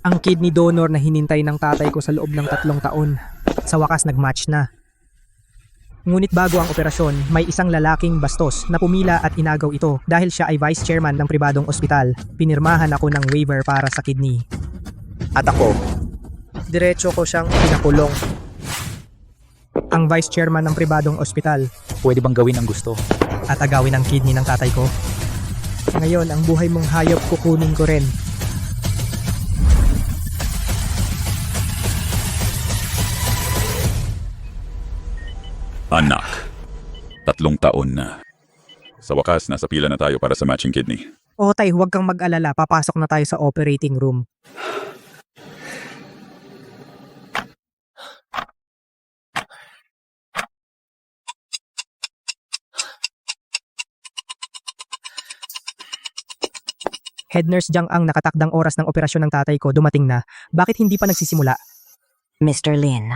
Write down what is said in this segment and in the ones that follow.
Ang kidney donor na hinintay ng tatay ko sa loob ng 3 taon. Sa wakas nagmatch na. Ngunit bago ang operasyon, may isang lalaking bastos na pumila at inagaw ito dahil siya ay vice chairman ng pribadong ospital. Pinirmahan ako ng waiver para sa kidney. At ako, diretso ko siyang pinakulong. Ang vice chairman ng pribadong ospital. Pwede bang gawin ang gusto? At agawin ang kidney ng tatay ko. Ngayon, ang buhay mong hayop kukunin ko rin. Anak, 3 taon na. Sa wakas, nasa pila na tayo para sa matching kidney. O tay, huwag kang mag-alala. Papasok na tayo sa operating room. Head nurse Jiang ang nakatakdang oras ng operasyon ng tatay ko dumating na. Bakit hindi pa nagsisimula? Mr. Lin,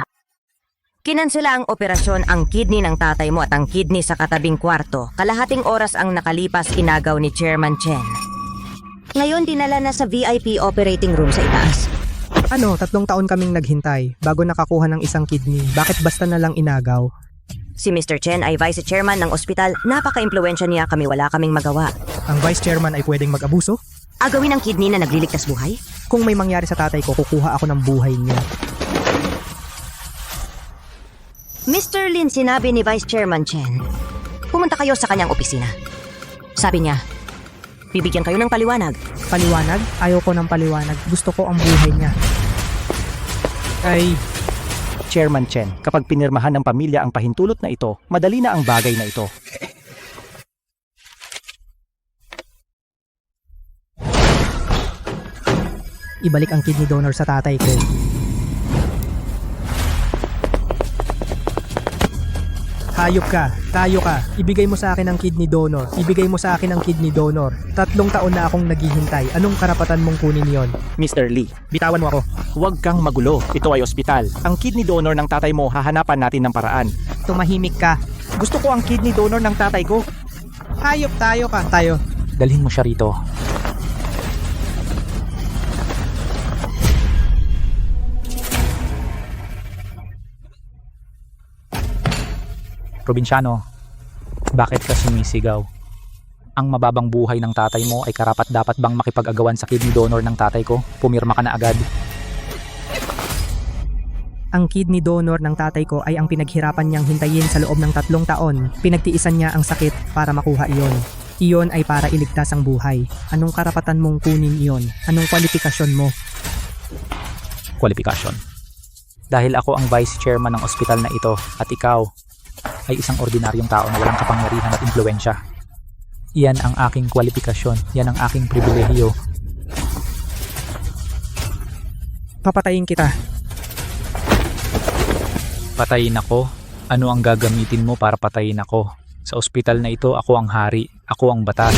kinansela ang operasyon ang kidney ng tatay mo at ang kidney sa katabing kwarto. Kalahating oras ang nakalipas inagaw ni Chairman Chen. Ngayon dinala na sa VIP operating room sa itaas. Ano, 3 taon kaming naghintay bago nakakuha ng isang kidney. Bakit basta na lang inagaw? Si Mr. Chen ay vice chairman ng ospital. Napaka-impluensya niya kami, wala kaming magawa. Ang vice chairman ay pwedeng mag-abuso? Agawin ang kidney na nagliligtas buhay? Kung may mangyari sa tatay ko, kukuha ako ng buhay niya. Mr. Lin, sinabi ni Vice Chairman Chen, pumunta kayo sa kanyang opisina. Sabi niya, bibigyan kayo ng paliwanag. Paliwanag? Ayaw ko ng paliwanag. Gusto ko ang buhay niya. Ay, Chairman Chen, kapag pinirmahan ng pamilya ang pahintulot na ito, madali na ang bagay na ito. ibalik ang kidney donor sa tatay ko. Hayop ka, tayo ka, ibigay mo sa akin ang kidney donor, ibigay mo sa akin ang kidney donor. 3 taon na akong naghihintay, anong karapatan mong kunin yon? Mr. Lee, Bitawan mo ako. huwag kang magulo. Ito ay ospital. Ang kidney donor ng tatay mo, hahanapan natin ng paraan. Tumahimik ka. Gusto ko ang kidney donor ng tatay ko. Hayop tayo ka, tayo. Dalhin mo siya rito. Probinsyano, bakit ka sumisigaw? Ang mababang buhay ng tatay mo ay karapat-dapat bang makipag-agawan sa kidney donor ng tatay ko? Pumirma ka na agad. Ang kidney donor ng tatay ko ay ang pinaghirapan niyang hintayin sa loob ng 3 taon. Pinagtiisan niya ang sakit para makuha iyon. Iyon ay para iligtas ang buhay. Anong karapatan mong kunin iyon? Anong kwalifikasyon mo? Kwalifikasyon. Dahil ako ang vice chairman ng ospital na ito at ikaw ay isang ordinaryong tao na walang kapangyarihan at impluensya. Iyan ang aking kwalifikasyon. Yan ang aking pribilehiyo. Papatayin kita. Patayin ako? Ano ang gagamitin mo para patayin ako? Sa ospital na ito, ako ang hari. Ako ang batas.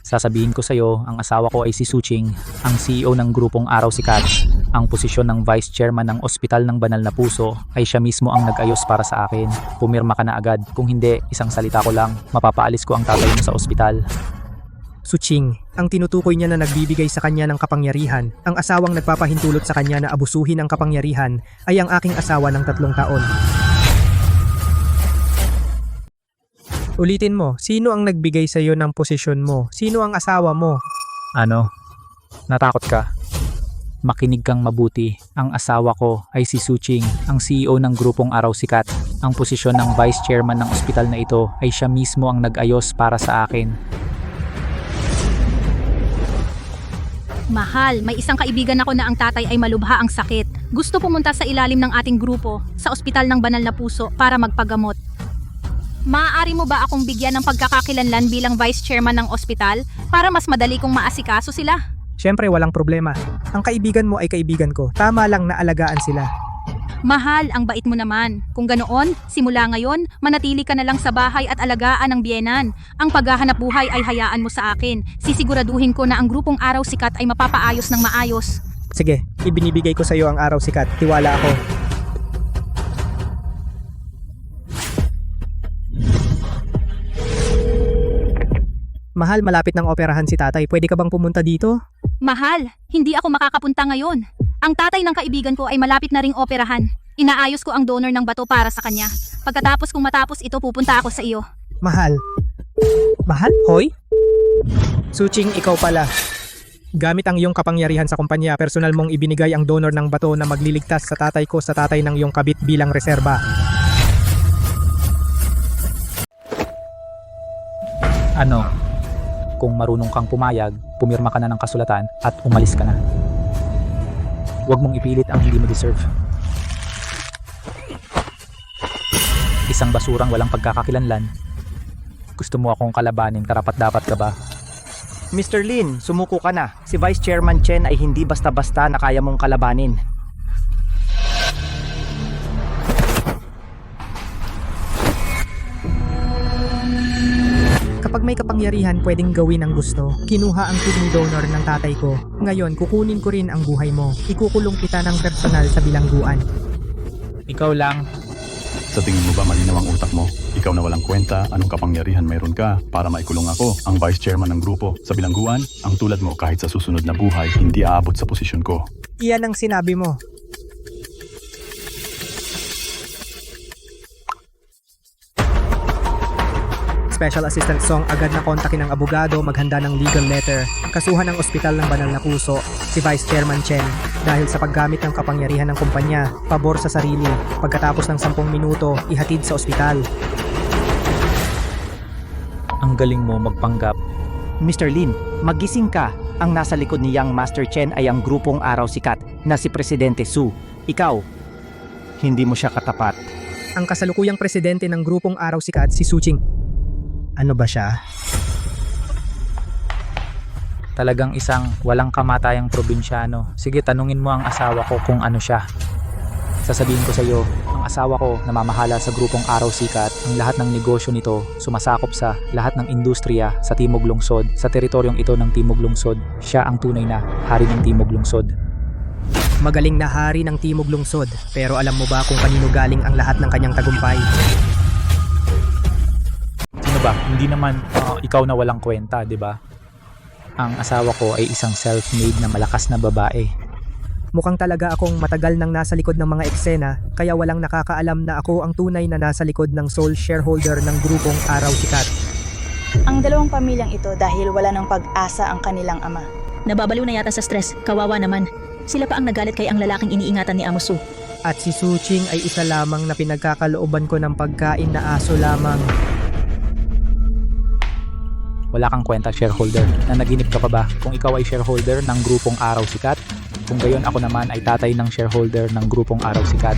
Sasabihin ko sa iyo, ang asawa ko ay si Suching, ang CEO ng grupong Araw Sikat. Ang posisyon ng Vice Chairman ng Ospital ng Banal na Puso ay siya mismo ang nag-ayos para sa akin. Pumirma ka na agad. Kung hindi, isang salita ko lang, mapapaalis ko ang tatay mo sa ospital. Suching, ang tinutukoy niya na nagbibigay sa kanya ng kapangyarihan, ang asawang nagpapahintulot sa kanya na abusuhin ang kapangyarihan, ay ang aking asawa ng 3 taon. Ulitin mo, sino ang nagbigay sa iyo ng posisyon mo? Sino ang asawa mo? Ano? Natakot ka? Makinig kang mabuti. Ang asawa ko ay si Suching, ang CEO ng grupong Araw Sikat. Ang posisyon ng Vice Chairman ng ospital na ito ay siya mismo ang nag-ayos para sa akin. Mahal, may isang kaibigan ako na ang tatay ay malubha ang sakit. Gusto pumunta sa ilalim ng ating grupo, sa Ospital ng Banal na Puso, para magpagamot. Maaari mo ba akong bigyan ng pagkakakilanlan bilang vice chairman ng ospital para mas madali kong maasikaso sila? Siyempre walang problema. Ang kaibigan mo ay kaibigan ko. Tama lang na alagaan sila. Mahal, ang bait mo naman. Kung ganoon, simula ngayon, manatili ka na lang sa bahay at alagaan ang biyenan. Ang paghahanap buhay ay hayaan mo sa akin. Sisiguraduhin ko na ang grupong Araw Sikat ay mapapaayos ng maayos. Sige, ibinibigay ko sa iyo ang Araw Sikat. Tiwala ako. Mahal, malapit ng operahan si tatay. Pwede ka bang pumunta dito? Mahal, hindi ako makakapunta ngayon. Ang tatay ng kaibigan ko ay malapit na ring operahan. Inaayos ko ang donor ng bato para sa kanya. Pagkatapos kung matapos ito, pupunta ako sa iyo. Mahal. Mahal? Hoy? Suching, ikaw pala. Gamit ang iyong kapangyarihan sa kumpanya, personal mong ibinigay ang donor ng bato na magliligtas sa tatay ko sa tatay ng iyong kabit bilang reserba. Ano? Kung marunong kang pumayag, pumirma ka na ng kasulatan at umalis ka na. Huwag mong ipilit ang hindi mo deserve. Isang basurang walang pagkakakilanlan. Gusto mo akong kalabanin, karapat-dapat ka ba? Mr. Lin, sumuko ka na. Si Vice Chairman Chen ay hindi basta-basta na kaya mong kalabanin. Kapag may kapangyarihan pwedeng gawin ang gusto, kinuha ang kidney donor ng tatay ko. Ngayon, kukunin ko rin ang buhay mo. Ikukulong kita ng personal sa bilangguan. Ikaw lang. Sa tingin mo ba malinaw ang utak mo? Ikaw na walang kwenta, anong kapangyarihan mayroon ka para maikulong ako, ang vice chairman ng grupo. Sa bilangguan, ang tulad mo kahit sa susunod na buhay, hindi aabot sa posisyon ko. Iyan ang sinabi mo. Special Assistant Song agad na kontakin ng abogado maghanda ng legal letter. Kasuhan ng ospital ng Banal na Puso, si Vice Chairman Chen, dahil sa paggamit ng kapangyarihan ng kumpanya, pabor sa sarili. Pagkatapos ng 10 minuto, ihatid sa ospital. Ang galing mo magpanggap. Mr. Lin, magising ka. Ang nasa likod ni Yang Master Chen ay ang grupong Araw Sikat na si Presidente Su. Ikaw, hindi mo siya katapat. Ang kasalukuyang presidente ng grupong Araw Sikat, si Suching. Ano ba siya? Talagang isang walang kamatayang probinsyano. Sige, tanungin mo ang asawa ko kung ano siya. Sasabihin ko sa iyo, ang asawa ko namamahala sa grupong Araw Sikat. Ang lahat ng negosyo nito sumasakop sa lahat ng industriya sa Timog Lungsod. Sa teritoryong ito ng Timog Lungsod, siya ang tunay na hari ng Timog Lungsod. Magaling na hari ng Timog Lungsod, pero alam mo ba kung kanino galing ang lahat ng kanyang tagumpay? Sino ba? Hindi naman ikaw na walang kwenta, di ba? Ang asawa ko ay isang self-made na malakas na babae. Mukhang talaga akong matagal nang nasa likod ng mga eksena, kaya walang nakakaalam na ako ang tunay na nasa likod ng sole shareholder ng grupong Araw Sikat. Ang dalawang pamilyang ito dahil wala ng pag-asa ang kanilang ama. Nababaliw na yata sa stress, kawawa naman. Sila pa ang nagalit kay ang lalaking iniingatan ni Amo Su. At si Suching ay isa lamang na pinagkakalooban ko ng pagkain na aso lamang. Wala kang kwenta, shareholder. Nanaginip ka pa ba kung ikaw ay shareholder ng grupong Araw Sikat? Kung gayon, ako naman ay tatay ng shareholder ng grupong Araw Sikat.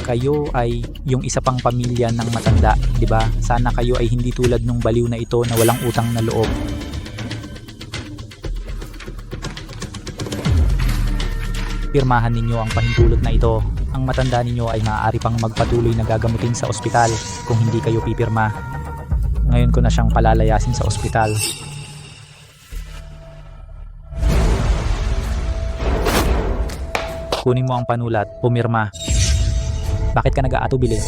Kayo ay yung isa pang pamilya ng matanda, di ba? Sana kayo ay hindi tulad nung baliw na ito na walang utang na loob. Pirmahan ninyo ang pahintulot na ito. Ang matanda ninyo ay maaari pang magpatuloy na gagamutin sa ospital kung hindi kayo pipirma. Ngayon ko na siyang palalayasin sa ospital. Kunin mo ang panulat, pumirma. Bakit ka nag-aatubili?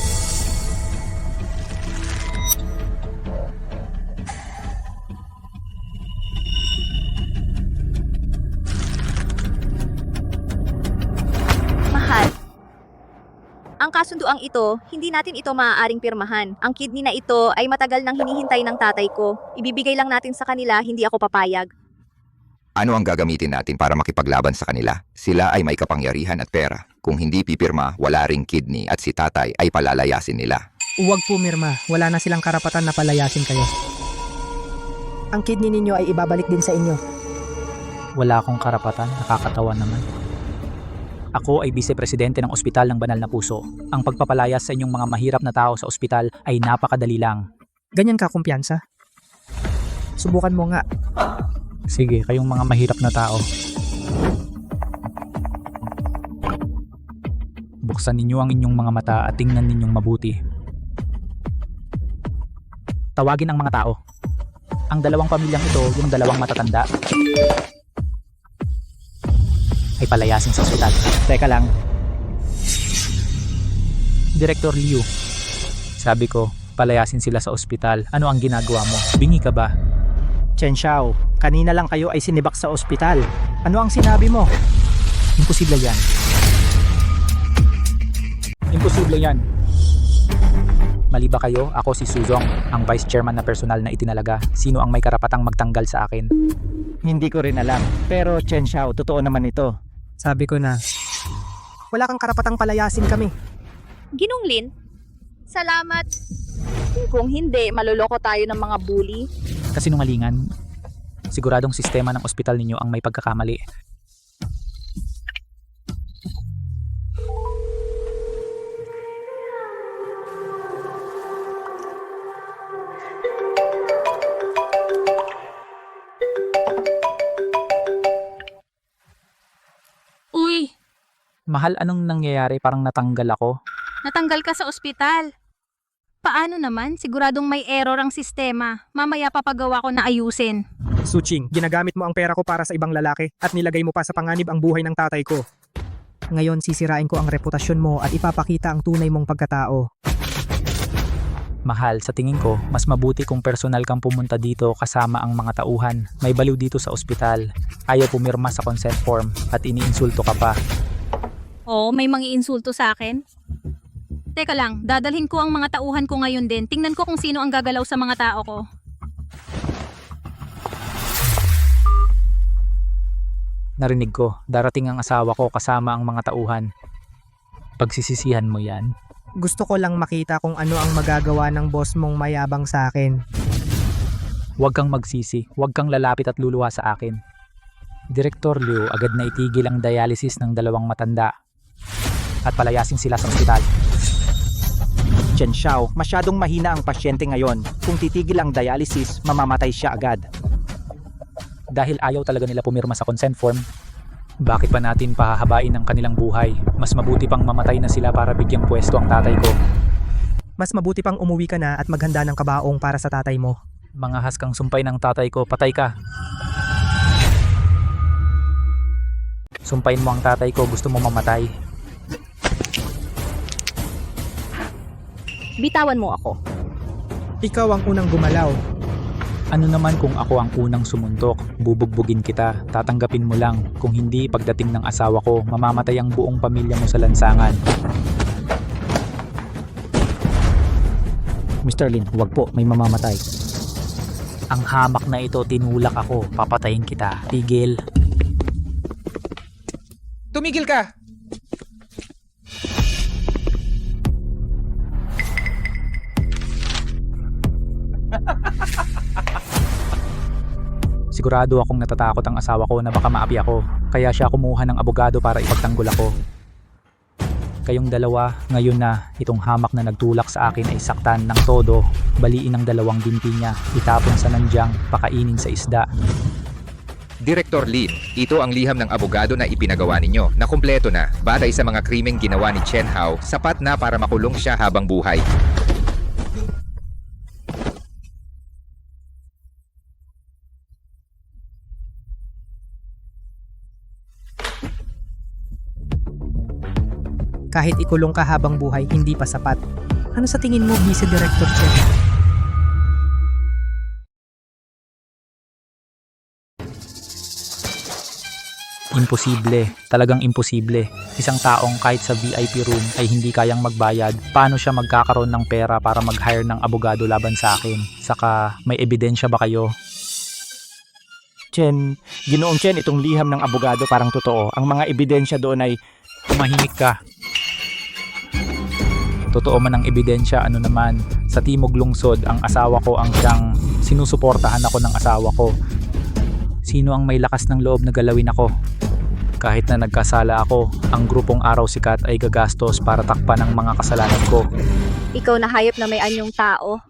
Ang kasunduang ito, hindi natin ito maaaring pirmahan. Ang kidney na ito ay matagal nang hinihintay ng tatay ko. Ibibigay lang natin sa kanila, hindi ako papayag. Ano ang gagamitin natin para makipaglaban sa kanila? Sila ay may kapangyarihan at pera. Kung hindi pipirma, wala ring kidney at si tatay ay palalayasin nila. Huwag pumirma, wala na silang karapatan na palayasin kayo. Ang kidney ninyo ay ibabalik din sa inyo. Wala akong karapatan, nakakatawa naman. Ako ay vice-presidente ng ospital ng Banal na Puso. Ang pagpapalayas sa inyong mga mahirap na tao sa ospital ay napakadali lang. Ganyan ka kumpiyansa? Subukan mo nga. Sige, kayong mga mahirap na tao. Buksan ninyo ang inyong mga mata at tingnan ninyong mabuti. Tawagin ang mga tao. Ang dalawang pamilyang ito, yung dalawang matatanda, ay palayasin sa ospital. Teka lang, Director Liu, sabi ko, palayasin sila sa ospital. Ano ang ginagawa mo? Bingi ka ba? Chen Xiao, kanina lang kayo ay sinibak sa ospital. Ano ang sinabi mo? Imposible yan. Imposible yan. Mali ba kayo? Ako si Suzong, ang vice chairman na personal na itinalaga. Sino ang may karapatang magtanggal sa akin? Hindi ko rin alam. Pero Chen Xiao, totoo naman ito. Sabi ko na, wala kang karapatang palayasin kami. Ginong Lin, salamat. Kung hindi, maluloko tayo ng mga bully. Kasinungalingan. Siguradong sistema ng ospital ninyo ang may pagkakamali. Uy, Mahal, anong nangyayari? Parang natanggal ako. natanggal ka sa ospital. Paano naman? Siguradong may error ang sistema. Mamaya papagawa ko na ayusin. Suching, ginagamit mo ang pera ko para sa ibang lalaki at nilagay mo pa sa panganib ang buhay ng tatay ko. Ngayon sisirain ko ang reputasyon mo at ipapakita ang tunay mong pagkatao. Mahal, sa tingin ko, mas mabuti kung personal kang pumunta dito kasama ang mga tauhan. May baliw dito sa ospital. Ayaw pumirma sa consent form at iniinsulto ka pa. Oo, may mangiinsulto sa akin. Teka lang, dadalhin ko ang mga tauhan ko ngayon din. Tingnan ko kung sino ang gagalaw sa mga tao ko. Narinig ko, darating ang asawa ko kasama ang mga tauhan. Pagsisisihan mo yan. Gusto ko lang makita kung ano ang magagawa ng boss mong mayabang sa akin. Huwag kang magsisi, huwag kang lalapit at luluha sa akin. Direktor Liu agad na itigil ang dialysis ng dalawang matanda at palayasin sila sa ospital. Chen Xiao, masyadong mahina ang pasyente ngayon. Kung titigil ang dialysis, mamamatay siya agad. Dahil ayaw talaga nila pumirma sa consent form, bakit pa natin pahahabain ang kanilang buhay? Mas mabuti pang mamatay na sila para bigyang pwesto ang tatay ko. Mas mabuti pang umuwi ka na at maghanda ng kabaong para sa tatay mo. Mga haskang sumpay ng tatay ko, patay ka. Sumpayin mo ang tatay ko, gusto mo mamatay. Bitawan mo ako. Ikaw ang unang gumalaw. Ano naman kung ako ang unang sumuntok? Bubugbugin kita, tatanggapin mo lang. Kung hindi, pagdating ng asawa ko, mamamatay ang buong pamilya mo sa lansangan. Mr. Lin, huwag po, may mamamatay. Ang hamak na ito, tinulak ako, papatayin kita. Tigil. Tumigil ka! Sigurado akong natatakot ang asawa ko na baka maapi ako, kaya siya kumuha ng abogado para ipagtanggol ako. Kayong dalawa, ngayon na itong hamak na nagtulak sa akin ay saktan ng todo, baliin ang dalawang binti niya, itapon sa nandyang, pakainin sa isda. Direktor Lin, ito ang liham ng abogado na ipinagawa ninyo na kumpleto na batay sa mga krimeng ginawa ni Chen Hao, sapat na para makulong siya habang buhay. Kahit ikulong ka habang buhay, hindi pa sapat. Ano sa tingin mo, Vice Director Chen? Imposible, talagang imposible. Isang taong kahit sa VIP room ay hindi kayang magbayad, paano siya magkakaroon ng pera para mag-hire ng abogado laban sa akin? Saka, may ebidensya ba kayo? Chen, Ginoong Chen, itong liham ng abogado parang totoo. Ang mga ebidensya doon ay... Tumahimik ka. Totoo man ang ebidensya, ano naman, sa Timog Lungsod, ang asawa ko ang siyang sinusuportahan ako ng asawa ko. Sino ang may lakas ng loob na galawin ako? Kahit na nagkasala ako, ang grupong Araw Sikat ay gagastos para takpan ang mga kasalanan ko. Ikaw na hayop na may anyong tao.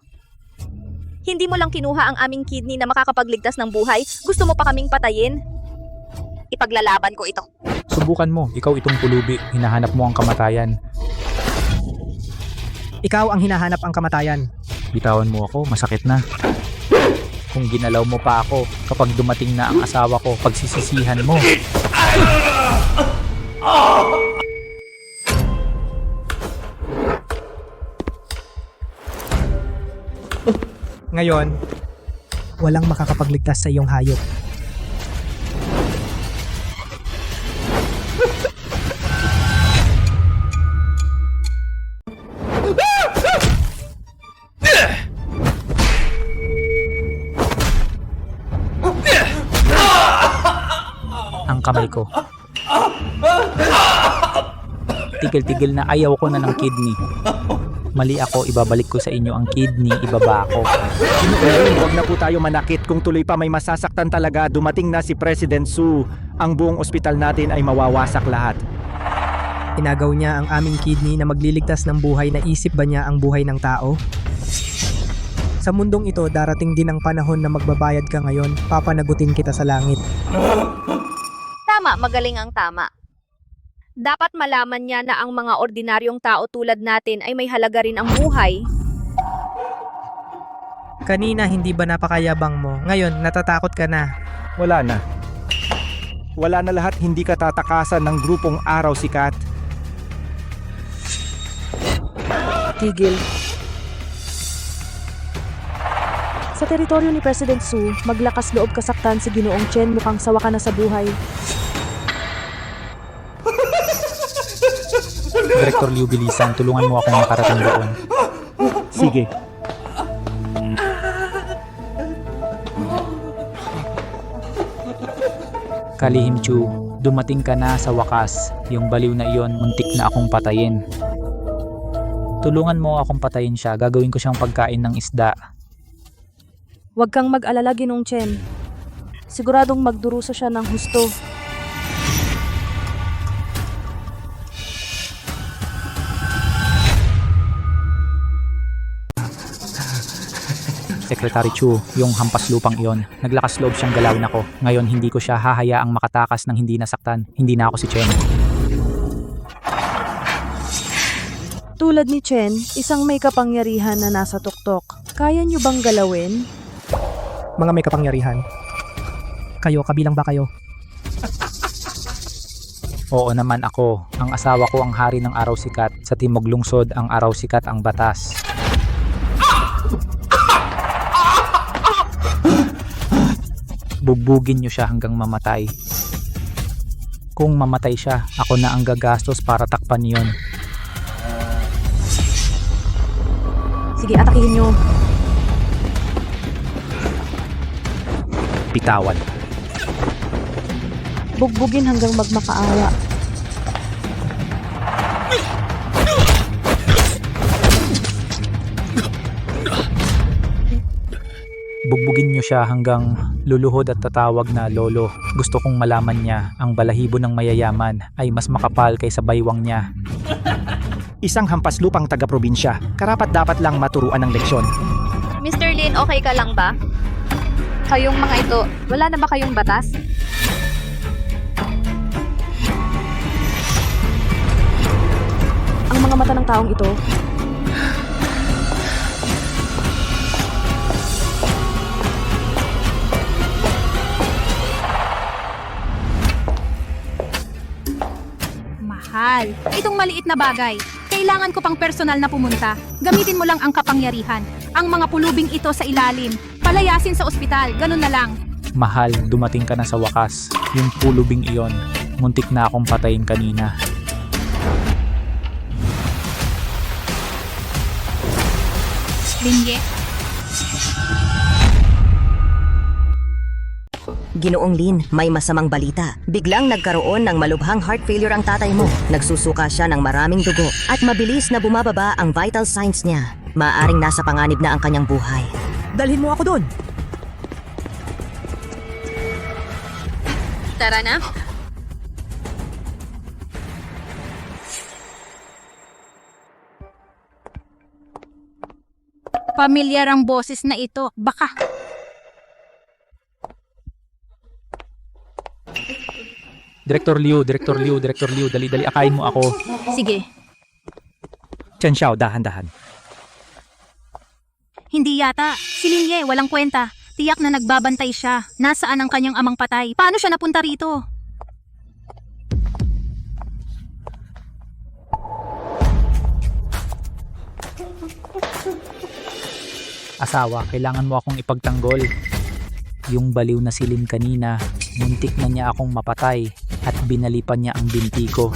Hindi mo lang kinuha ang aming kidney na makakapagligtas ng buhay. Gusto mo pa kaming patayin? Ipaglalaban ko ito. Subukan mo, ikaw itong pulubi, hinahanap mo ang kamatayan. Ikaw ang hinahanap ang kamatayan. Bitawan mo ako, masakit na. Kung ginalaw mo pa ako, kapag dumating na ang asawa ko, pagsisisihan mo. Ngayon, walang makakapagligtas sa iyong hayop. Ang kamay ko. Tigil-tigil na ayaw ko na ng kidney. Mali ako, ibabalik ko sa inyo ang kidney, ibaba ako. Erin, huwag na po tayo manakit. Kung tuloy pa may masasaktan talaga, dumating na si President Su. Ang buong ospital natin ay mawawasak lahat. Inagaw niya ang aming kidney na magliligtas ng buhay. Naisip ba niya ang buhay ng tao? Sa mundong ito, darating din ang panahon na magbabayad ka ngayon. Papanagutin kita sa langit. Tama, magaling ang tama. Dapat malaman niya na ang mga ordinaryong tao tulad natin ay may halaga rin ang buhay. Kanina hindi ba napakayabang mo? Ngayon, natatakot ka na. Wala na. Wala na lahat, hindi ka tatakasan ng grupong Araw Sikat. Tigil. Sa teritoryo ni President Su, maglakas loob kasaktan si Ginoong Chen, mukhang sawa ka na sa buhay. Director Liu, bilisan, tulungan mo akong makarating doon. Sige. Kalihim Chu, dumating ka na sa wakas. Yung baliw na iyon, muntik na akong patayin. Tulungan mo akong patayin siya, gagawin ko siyang pagkain ng isda. Huwag kang mag-alala, Ginoong Chen. Siguradong magdurusa siya ng husto. Secretary Chu, yung hampas lupang iyon, naglakas loob siyang galawin ako. Ngayon hindi ko siya hahayaang makatakas ng hindi nasaktan. Hindi na ako si Chen. Tulad ni Chen, isang may kapangyarihan na nasa tuktok. Kaya niyo bang galawin? Mga may kapangyarihan. Kayo, kabilang ba kayo? Oo naman ako. Ang asawa ko ang hari ng Araw Sikat. Sa Timog Lungsod, ang Araw Sikat ang batas. Bugbugin niyo siya hanggang mamatay. Kung mamatay siya, ako na ang gagastos para takpan niyon. Sige, atakihin niyo. Bitawan. Bugbugin hanggang magmakaawa. Bugbugin niyo siya hanggang luluhod at tatawag na lolo. Gusto kong malaman niya ang balahibo ng mayayaman ay mas makapal kaysa baywang niya. Isang hampas lupang taga-probinsya. Karapat dapat lang maturuan ng leksyon. Mr. Lin, okay ka lang ba? Kayong mga ito, wala na ba kayong batas? Ang mga mata ng taong ito, Mahal. Itong maliit na bagay. Kailangan ko pang personal na pumunta. Gamitin mo lang ang kapangyarihan. Ang mga pulubing ito sa ilalim. Palayasin sa ospital. Ganun na lang. Mahal, dumating ka na sa wakas. Yung pulubing iyon, muntik na akong patayin kanina. Linye. Ginoong Lin, may masamang balita. Biglang nagkaroon ng malubhang heart failure ang tatay mo. Nagsusuka siya ng maraming dugo at mabilis na bumababa ang vital signs niya. Maaring nasa panganib na ang kanyang buhay. Dalhin mo ako doon. Tara na. Pamilyar ang boses na ito. Baka. Director Liu, dali-dali akayin mo ako. Sige. Chen Xiao, dahan-dahan. Hindi yata. Si Linye, walang kwenta. Tiyak na nagbabantay siya. Nasaan ang kanyang amang patay? Paano siya napunta rito? Asawa, kailangan mo akong ipagtanggol. Yung baliw na si Lin kanina, muntik na niya akong mapatay at binalipan niya ang binti ko.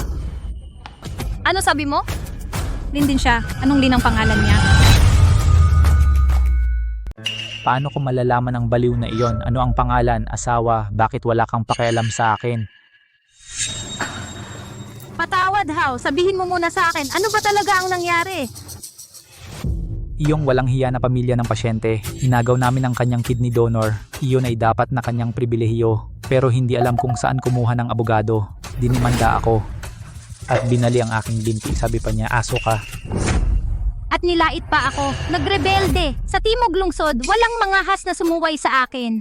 Ano sabi mo? Lin din siya. Anong Lin ang pangalan niya? Paano ko malalaman ang baliw na iyon? Ano ang pangalan, asawa? Bakit wala kang pakialam sa akin? Patawad, How. Sabihin mo muna sa akin, ano ba talaga ang nangyari? Iyong walang hiya na pamilya ng pasyente, inagaw namin ang kanyang kidney donor. Iyon ay dapat na kanyang pribilehiyo. Pero hindi alam kung saan kumuha ng abogado. Dinimanda ako. At binali ang aking binti. Sabi pa niya, aso ka. At nilait pa ako. Nagrebelde. Sa Timog Lungsod, walang mga has na sumuway sa akin.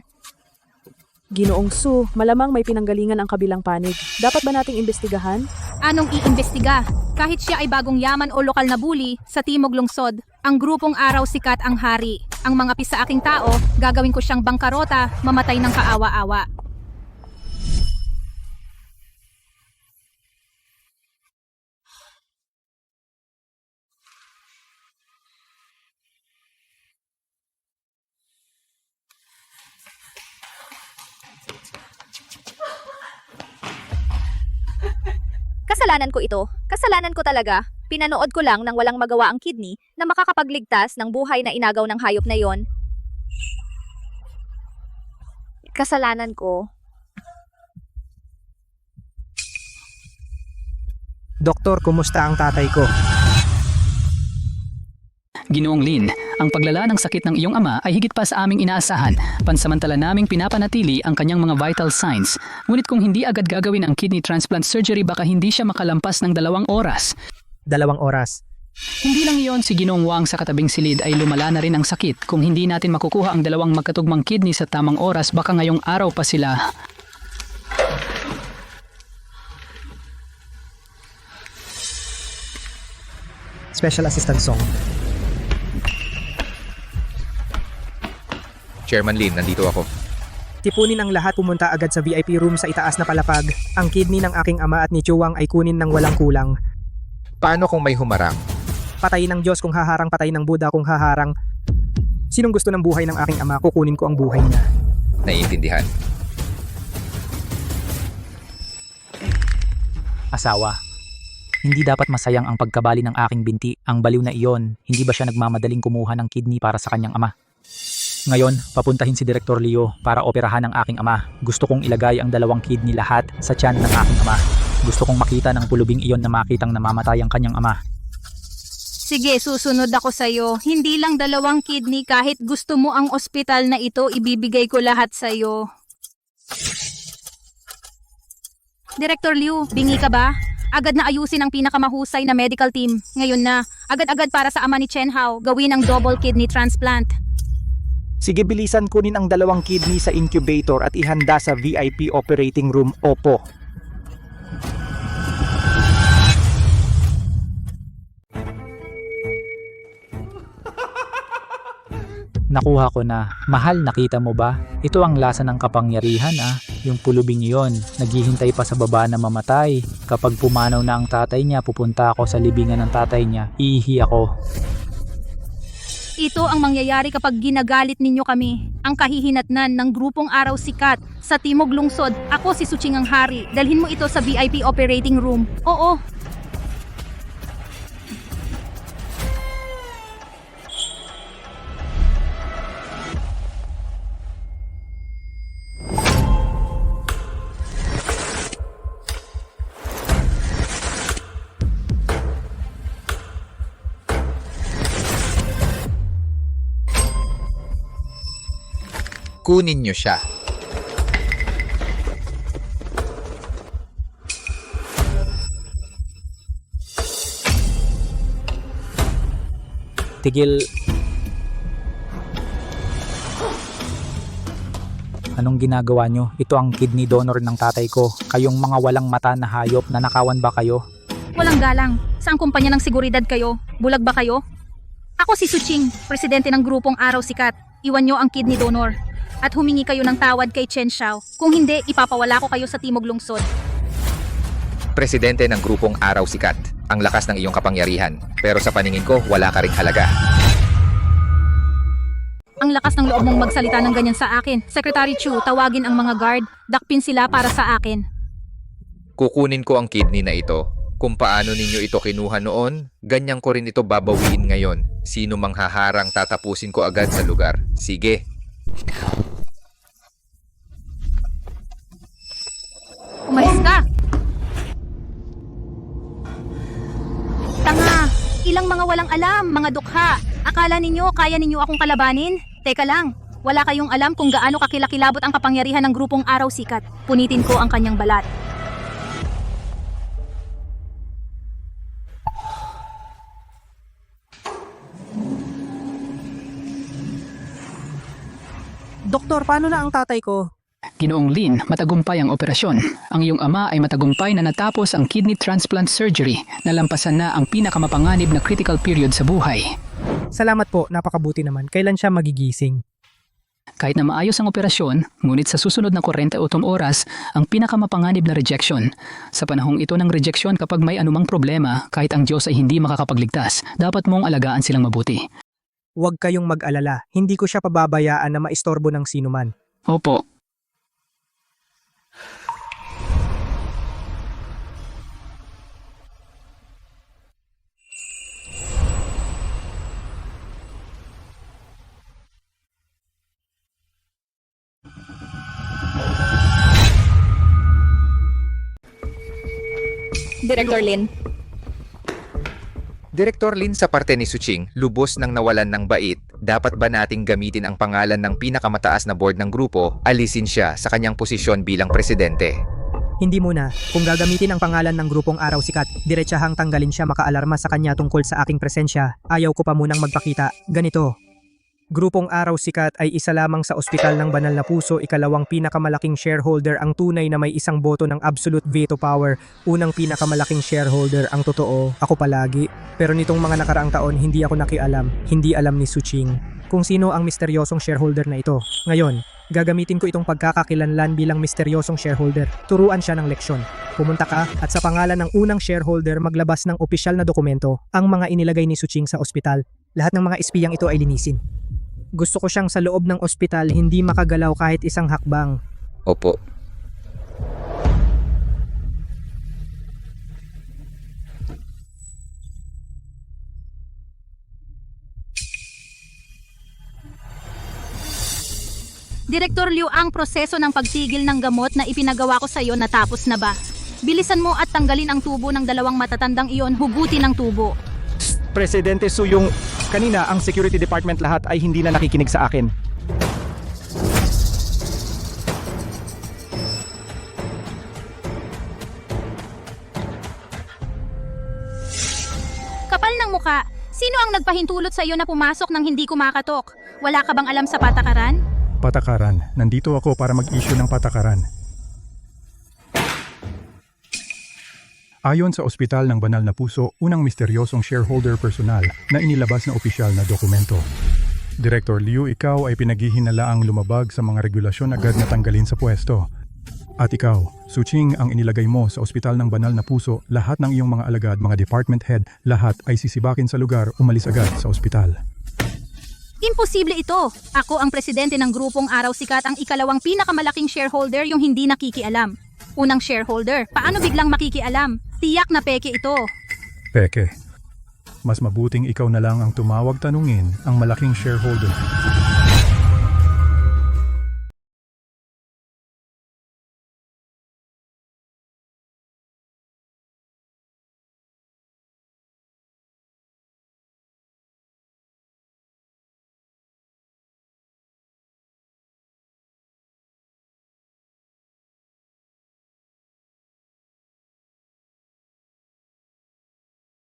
Ginoong Su, malamang may pinanggalingan ang kabilang panig. Dapat ba nating imbestigahan? Anong iimbestiga? Kahit siya ay bagong yaman o lokal na bully, sa Timog Lungsod, ang grupong Araw Sikat ang hari. Ang mga pisa aking tao, gagawin ko siyang bangkarota, mamatay ng kaawa-awa. Kasalanan ko ito. Kasalanan ko talaga. Pinanood ko lang nang walang magawa ang kidney na makakapagligtas ng buhay na inagaw ng hayop na yon. Kasalanan ko. Doktor, kumusta ang tatay ko? Ginoong Lin, ang paglala ng sakit ng iyong ama ay higit pa sa aming inaasahan. Pansamantala naming pinapanatili ang kanyang mga vital signs. Ngunit kung hindi agad gagawin ang kidney transplant surgery, baka hindi siya makalampas ng 2 oras. 2 oras. Hindi lang iyon, si Ginoong Wang sa katabing silid ay lumala na rin ang sakit. Kung hindi natin makukuha ang 2 magkatugmang kidney sa tamang oras, baka ngayong araw pa sila. Special Assistant Song. Chairman Lin, nandito ako. Tipunin ang lahat, pumunta agad sa VIP room sa itaas na palapag. Ang kidney ng aking ama at ni Chuwang ay kunin ng walang kulang. Paano kung may humarang? Patay ng Diyos kung haharang, patay ng Buddha kung haharang. Sinong gusto ng buhay ng aking ama, kukunin ko ang buhay niya. Naiintindihan. Asawa, hindi dapat masayang ang pagkabali ng aking binti. Ang baliw na iyon, hindi ba siya nagmamadaling kumuha ng kidney para sa kanyang ama? Ngayon, papuntahin si Direktor Leo para operahan ang aking ama. Gusto kong ilagay ang 2 kidney lahat sa tiyan ng aking ama. Gusto kong makita ng pulubing iyon na makitang namamatay ang kanyang ama. Sige, susunod ako sa'yo. Hindi lang 2 kidney, kahit gusto mo ang ospital na ito, ibibigay ko lahat sa'yo. Director Liu, bingi ka ba? Agad na ayusin ang pinakamahusay na medical team. Ngayon na, agad-agad para sa ama ni Chen Hao, gawin ang double kidney transplant. Sige, bilisan kunin ang 2 kidney sa incubator at ihanda sa VIP operating room. Opo. Nakuha ko na. Mahal, nakita mo ba? Ito ang lasa ng kapangyarihan Yung pulubing iyon, naghihintay pa sa baba na mamatay. Kapag pumanaw na ang tatay niya, pupunta ako sa libingan ng tatay niya. Iihi ako. Ito ang mangyayari kapag ginagalit ninyo kami. Ang kahihinatnan ng grupong Araw Sikat sa Timog Lungsod. Ako si Suching ang hari. Dalhin mo ito sa VIP operating room. Oo. Kunin niyo siya. Tigil. Anong ginagawa nyo? Ito ang kidney donor ng tatay ko. Kayong mga walang mata na hayop, nanakawan ba kayo? Walang galang. Saan kumpanya ng seguridad kayo? Bulag ba kayo? Ako si Suching, presidente ng grupong Araw Sikat. Iwan nyo ang kidney donor. At humingi kayo ng tawad kay Chen Xiao. Kung hindi, ipapawala ko kayo sa Timog Lungsod. Presidente ng grupong Araw Sikat. Ang lakas ng iyong kapangyarihan. Pero sa paningin ko, wala ka ring halaga. Ang lakas ng loob mong magsalita ng ganyan sa akin. Secretary Chu, tawagin ang mga guard. Dakpin sila para sa akin. Kukunin ko ang kidney na ito. Kung paano ninyo ito kinuha noon, ganyan ko rin ito babawiin ngayon. Sino mang haharang tatapusin ko agad sa lugar. Sige. Umalis ka! Tanga! Ilang mga walang alam, mga dukha. Akala ninyo, kaya ninyo akong kalabanin? Teka lang, wala kayong alam kung gaano kakilakilabot ang kapangyarihan ng grupong Araw Sikat. Punitin ko ang kanyang balat. Doktor, paano na ang tatay ko? Ginoong Lin, matagumpay ang operasyon. Ang iyong ama ay matagumpay na natapos ang kidney transplant surgery. Nalampasan na ang pinakamapanganib na critical period sa buhay. Salamat po, napakabuti naman. Kailan siya magigising? Kahit na maayos ang operasyon, ngunit sa susunod na 48 oras, ang pinakamapanganib na rejection. Sa panahong ito ng rejection, kapag may anumang problema, kahit ang Diyos ay hindi makakapagligtas, dapat mong alagaan silang mabuti. Huwag kayong mag-alala. Hindi ko siya pababayaan na maistorbo ng sinuman. Opo. Director Lin. Direktor Lin, sa parte ni Suching, lubos nang nawalan ng bait. Dapat ba nating gamitin ang pangalan ng pinakamataas na board ng grupo, alisin siya sa kanyang posisyon bilang presidente? Hindi muna. Kung gagamitin ang pangalan ng grupong Araw Sikat, diretsahang tanggalin siya makaalarma sa kanya tungkol sa aking presensya. Ayaw ko pa munang magpakita. Ganito. Grupong Araw Sikat ay isa lamang sa Ospital ng Banal na Puso, ikalawang pinakamalaking shareholder, ang tunay na may isang boto ng absolute veto power. Unang pinakamalaking shareholder, ang totoo, ako palagi. Pero nitong mga nakaraang taon, hindi ako nakialam, hindi alam ni Suching kung sino ang misteryosong shareholder na ito. Ngayon, gagamitin ko itong pagkakakilanlan bilang misteryosong shareholder. Turuan siya ng leksyon. Pumunta ka at sa pangalan ng unang shareholder maglabas ng opisyal na dokumento, ang mga inilagay ni Suching sa ospital. Lahat ng mga espiyang ito ay linisin. Gusto ko siyang sa loob ng ospital, hindi makagalaw kahit isang hakbang. Opo. Direktor Liu, ang proseso ng pagtigil ng gamot na ipinagawa ko sa iyo natapos na ba? Bilisan mo at tanggalin ang tubo ng dalawang matatandang iyon, hugutin ang tubo. Presidente Su, yung kanina ang security department lahat ay hindi na nakikinig sa akin. Kapal ng muka, sino ang nagpahintulot sa iyo na pumasok nang hindi kumakatok? Wala ka bang alam sa patakaran? Patakaran. Nandito ako para mag-issue ng patakaran. Ayon sa Ospital ng Banal na Puso, unang misteryosong shareholder personal na inilabas na opisyal na dokumento. Director Liu, ikaw ay pinaghihinalaang lumabag sa mga regulasyon, agad na tanggalin sa pwesto. At ikaw, Suching, ang inilagay mo sa Ospital ng Banal na Puso, lahat ng iyong mga alagad, mga department head, lahat ay sisibakin sa lugar, umalis agad sa ospital. Imposible ito. Ako ang presidente ng grupong Araw Sikat, ang ikalawang pinakamalaking shareholder, yung hindi nakikialam. Unang shareholder, paano biglang makikialam? Tiyak na peke ito. Peke. Mas mabuting ikaw na lang ang tumawag, tanungin ang malaking shareholder.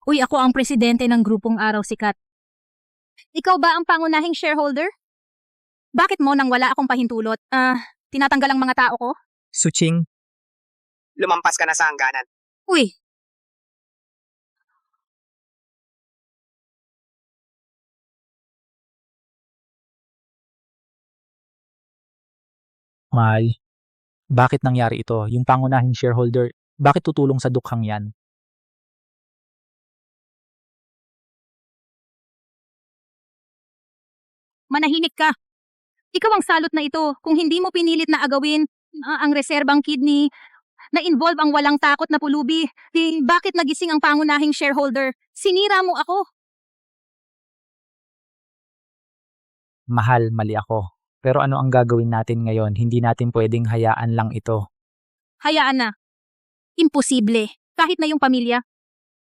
Uy, ako ang presidente ng grupong Araw Sikat. Ikaw ba ang pangunahing shareholder? Bakit mo nang wala akong pahintulot? Tinatanggal ang mga tao ko? Suching, lumampas ka na sa hangganan. Uy, Mahal, bakit nangyari ito? Yung pangunahing shareholder, bakit tutulong sa dukhang yan? Manahimik ka. Ikaw ang salot na ito. Kung hindi mo pinilit na agawin ang reserbang kidney, na-involve ang walang takot na pulubi, bakit nagising ang pangunahing shareholder? Sinira mo ako. Mahal, mali ako. Pero ano ang gagawin natin ngayon? Hindi natin pwedeng hayaan lang ito. Hayaan na. Imposible. Kahit na yung pamilya.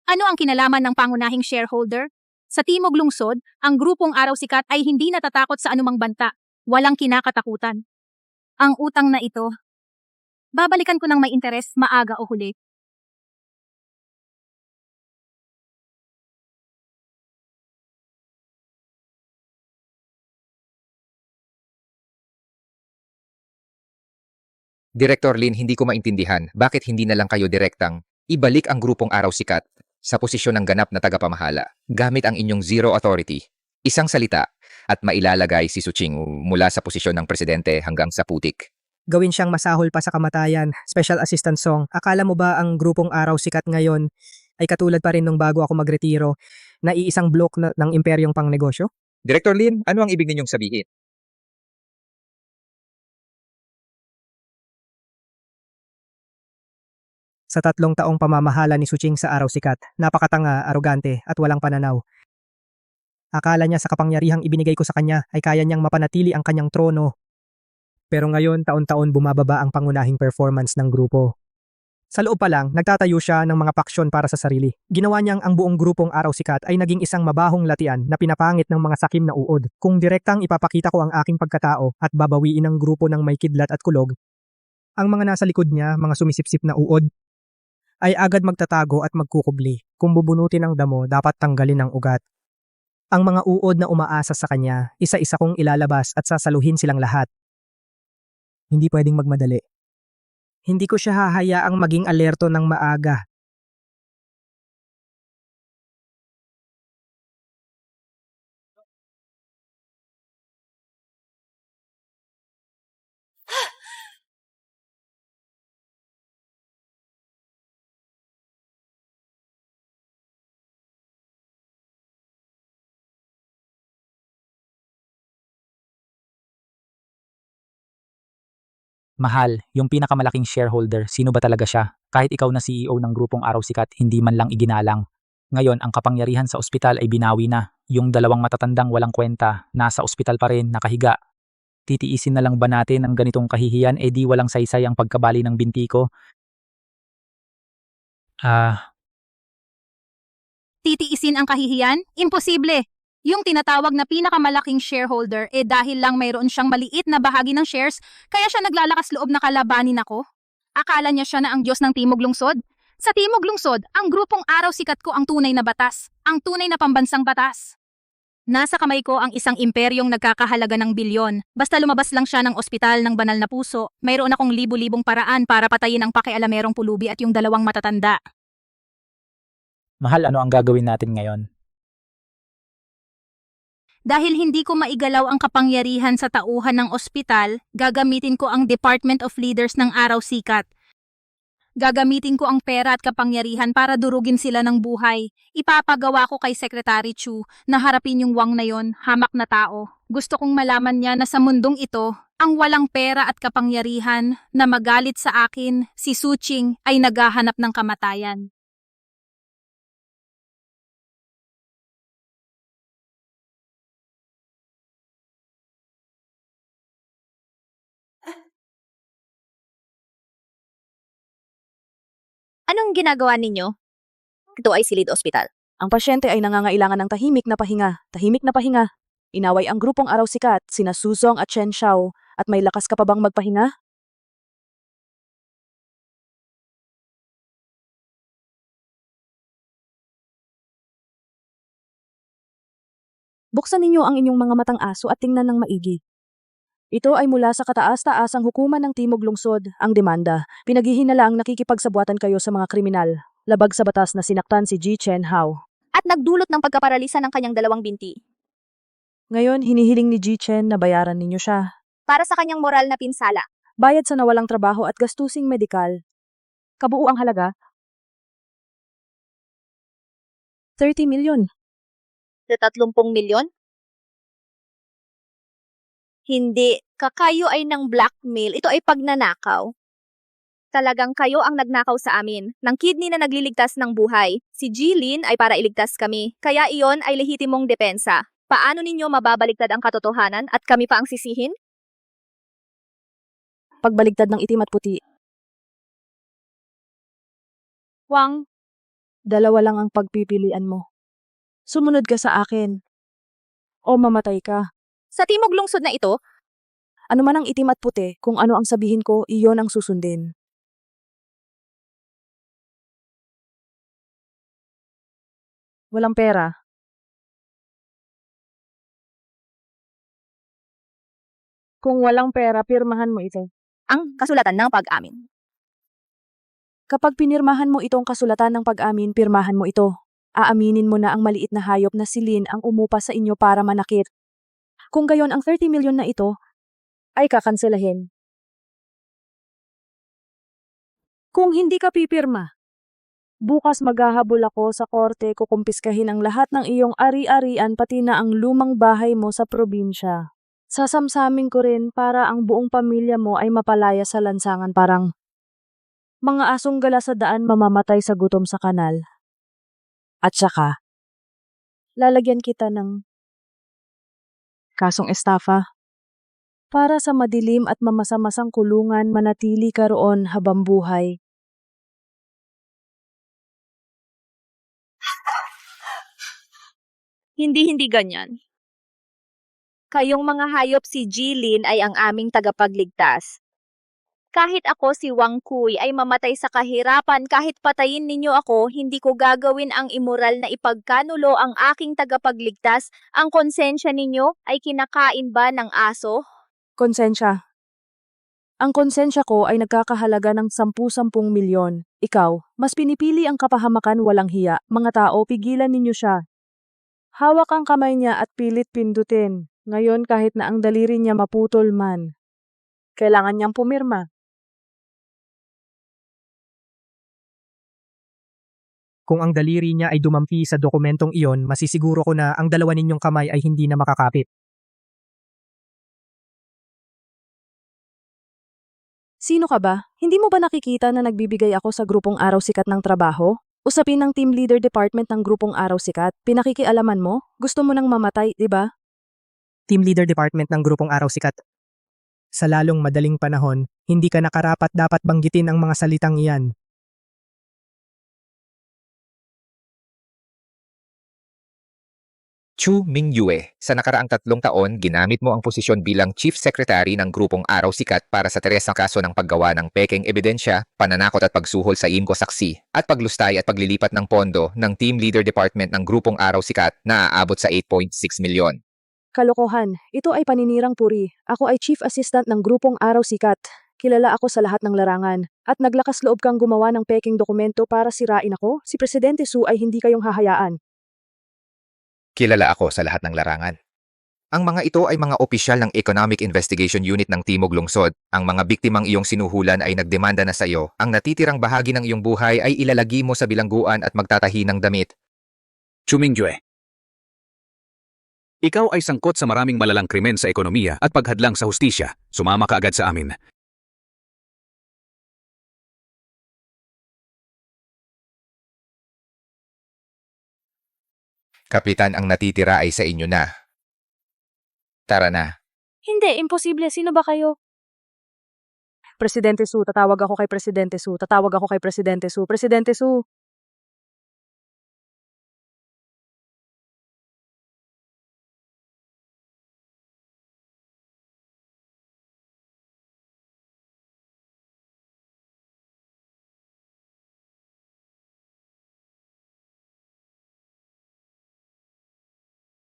Ano ang kinalaman ng pangunahing shareholder? Sa Timog Lungsod, ang grupong Araw Sikat ay hindi natatakot sa anumang banta. Walang kinakatakutan. Ang utang na ito, babalikan ko ng may interes maaga o huli. Director Lin, hindi ko maintindihan bakit hindi na lang kayo direktang ibalik ang grupong Araw Sikat sa posisyon ng ganap na tagapamahala gamit ang inyong zero authority, isang salita, at mailalagay si Suching mula sa posisyon ng presidente hanggang sa putik. Gawin siyang masahol pa sa kamatayan. Special Assistant Song, akala mo ba ang grupong Araw Sikat ngayon ay katulad pa rin nung bago ako magretiro na iisang blok ng imperyong pangnegosyo? Director Lin, ano ang ibig ninyong sabihin? Sa 3 taong pamamahala ni Suching sa Araw Sikat, napakatanga, arogante at walang pananaw. Akala niya sa kapangyarihang ibinigay ko sa kanya ay kaya niyang mapanatili ang kanyang trono. Pero ngayon, taon-taon bumababa ang pangunahing performance ng grupo. Sa loob pa lang, nagtatayo siya ng mga paksyon para sa sarili. Ginawa niyang ang buong grupong Araw Sikat ay naging isang mabahong latian na pinapangit ng mga sakim na uod. Kung direktang ipapakita ko ang aking pagkatao at babawiin ang grupo ng may kidlat at kulog, ang mga nasa likod niya, mga sumisipsip na uod, ay agad magtatago at magkukubli. Kung bubunutin ang damo, dapat tanggalin ang ugat. Ang mga uod na umaasa sa kanya, isa-isa kong ilalabas at sasaluhin silang lahat. Hindi pwedeng magmadali. Hindi ko siya hahayaang maging alerto ng maaga. Mahal, yung pinakamalaking shareholder, sino ba talaga siya? Kahit ikaw na CEO ng grupong Araw Sikat, hindi man lang iginalang. Ngayon, ang kapangyarihan sa ospital ay binawi na. Yung 2 matatandang walang kwenta, nasa ospital pa rin, nakahiga. Titiisin na lang ba natin ang ganitong kahihiyan? Di walang saysay ang pagkabali ng binti ko. Titiisin ang kahihiyan? Imposible! Yung tinatawag na pinakamalaking shareholder dahil lang mayroon siyang maliit na bahagi ng shares, kaya siya naglalakas loob na kalabanin ako. Akala niya siya na ang Diyos ng Timog Lungsod? Sa Timog Lungsod, ang grupong Araw Sikat ko ang tunay na batas, ang tunay na pambansang batas. Nasa kamay ko ang isang imperyong nagkakahalaga ng bilyon. Basta lumabas lang siya ng ospital ng banal na puso, mayroon akong libu-libong paraan para patayin ang pakialamerong pulubi at yung 2 matatanda. Mahal, ano ang gagawin natin ngayon? Dahil hindi ko maigalaw ang kapangyarihan sa tauhan ng ospital, gagamitin ko ang Department of Leaders ng Araw Sikat. Gagamitin ko ang pera at kapangyarihan para durugin sila ng buhay. Ipapagawa ko kay Secretary Chu na harapin yung wang na yon, hamak na tao. Gusto kong malaman niya na sa mundong ito, ang walang pera at kapangyarihan na magalit sa akin, si Suching, ay naghahanap ng kamatayan. Anong ginagawa ninyo? Ito ay Silid Hospital. Ang pasyente ay nangangailangan ng tahimik na pahinga. Tahimik na pahinga. Inaway ang grupong Araw Sikat, sina Susong at Chen Xiao, at may lakas ka pa bang magpahinga? Buksan ninyo ang inyong mga matang aso at tingnan ng maigi. Ito ay mula sa kataas-taasang hukuman ng Timog Lungsod, ang demanda. Pinaghihinalaang nakikipagsabuatan kayo sa mga kriminal, labag sa batas na sinaktan si Ji Chen Hao. At nagdulot ng pagkaparalisa ng kanyang 2 binti. Ngayon, hinihiling ni Ji Chen na bayaran ninyo siya. Para sa kanyang moral na pinsala. Bayad sa nawalang trabaho at gastusing medikal. Kabuo ang halaga? 30 milyon. Sa 30 milyon? Hindi, kakayo ay ng blackmail. Ito ay pagnanakaw. Talagang kayo ang nagnakaw sa amin, ng kidney na nagliligtas ng buhay. Si Jilin ay para iligtas kami, kaya iyon ay lehitimong depensa. Paano ninyo mababaliktad ang katotohanan at kami pa ang sisihin? Pagbaligtad ng itim at puti. Wang, Dalawa lang ang pagpipilian mo. Sumunod ka sa akin. O mamatay ka. sa timog lungsod na ito, Ano man ang itim at puti, kung ano ang sabihin ko, iyon ang susundin. Walang pera. Kung walang pera, pirmahan mo ito. ang kasulatan ng pag-amin. Kapag pinirmahan mo itong kasulatan ng pag-amin, pirmahan mo ito. Aaminin mo na ang maliit na hayop na si Lin ang umupa sa inyo para manakit. Kung gayon ang 30 milyon na ito, ay kakanselahin. Kung hindi ka pipirma, bukas maghahabol ako sa korte, kukumpiskahin ang lahat ng iyong ari-arian pati na ang lumang bahay mo sa probinsya. Sasamsamin ko rin para ang buong pamilya mo ay mapalaya sa lansangan parang mga asong gala sa daan mamamatay sa gutom sa kanal. At saka, lalagyan kita ng kasong estafa. Para sa madilim at mamasamasang kulungan, manatili ka roon habang buhay. Hindi ganyan. Kayong mga hayop si Jilin ay ang aming tagapagligtas. Kahit ako si Wang Kui ay mamatay sa kahirapan, kahit patayin ninyo ako, hindi ko gagawin ang immoral na ipagkanulo ang aking tagapagligtas. Ang konsensya ninyo ay kinakain ba ng aso? Konsensya. Ang konsensya ko ay nagkakahalaga ng 10-10 milyon. Ikaw, mas pinipili ang kapahamakan walang hiya. Mga tao, pigilan ninyo siya. Hawak ang kamay niya at pilit pindutin. Ngayon kahit na ang daliri niya maputol man. Kailangan niyang pumirma. Kung ang daliri niya ay dumampi sa dokumentong iyon, masisiguro ko na ang dalawa ninyong kamay ay hindi na makakapit. Sino ka ba? Hindi mo ba nakikita na nagbibigay ako sa grupong Araw Sikat ng trabaho? Usapin ng team leader department ng grupong Araw Sikat. Pinakikialaman mo? Gusto mo nang mamatay, di ba? Team Leader Department ng Grupong Araw Sikat. Sa lalong madaling panahon, hindi ka nakarapat dapat banggitin ang mga salitang iyan. Chu Mingyue, sa nakaraang 3 taon, ginamit mo ang posisyon bilang Chief Secretary ng Grupong Araw Sikat para sa teresang kaso ng paggawa ng pekeng ebidensya, pananakot at pagsuhol sa IMCO saksi, at paglustay at paglilipat ng pondo ng Team Leader Department ng Grupong Araw Sikat na aabot sa 8.6 milyon. Kalokohan. Ito ay paninirang puri. Ako ay Chief Assistant ng Grupong Araw Sikat. Kilala ako sa lahat ng larangan. At naglakas loob kang gumawa ng peking dokumento para sirain ako? Si Presidente Su ay hindi kayong hahayaan. Kilala ako sa lahat ng larangan. Ang mga ito ay mga opisyal ng Economic Investigation Unit ng Timog Lungsod. Ang mga biktimang iyong sinuhulan ay nagdemanda na sa iyo. Ang natitirang bahagi ng iyong buhay ay ilalagi mo sa bilangguan at magtatahi ng damit. Chu Mingyue, ikaw ay sangkot sa maraming malalang krimen sa ekonomiya at paghadlang sa hustisya. Sumama ka agad sa amin. Kapitan, ang natitira ay sa inyo na. Tara na. Hindi, imposible. Sino ba kayo? Presidente Su, tatawag ako kay Presidente Su. Tatawag ako kay Presidente Su. Presidente Su.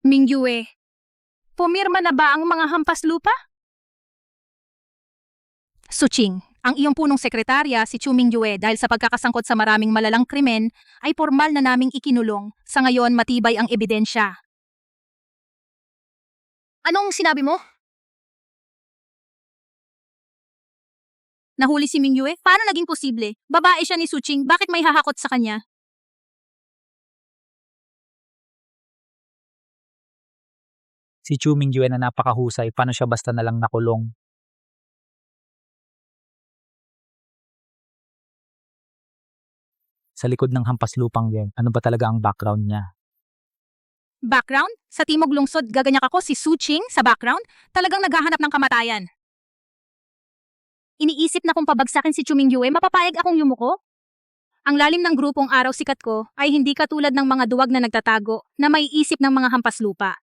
Mingyue, pumirma na ba ang mga hampas lupa? Suching, ang iyong punong sekretarya si Chu Mingyue dahil sa pagkakasangkot sa maraming malalang krimen ay formal na naming ikinulong. Sa ngayon matibay ang ebidensya. Anong sinabi mo? Nahuli si Mingyue? Paano naging posible? Babae siya ni Suching, bakit may hahakot sa kanya? Si Chu Mingyue na napakahusay, paano siya basta nalang nakulong? Sa likod ng hampas lupang yan, ano ba talaga ang background niya? Background? Sa Timog Lungsod, gaganyak ako si Su Ching sa background? Talagang naghahanap ng kamatayan. Iniisip na kung pabagsakin si Chu Mingyue, mapapayag akong yumuko? Ang lalim ng grupong araw sikat ko ay hindi katulad ng mga duwag na nagtatago na may isip ng mga hampas lupa.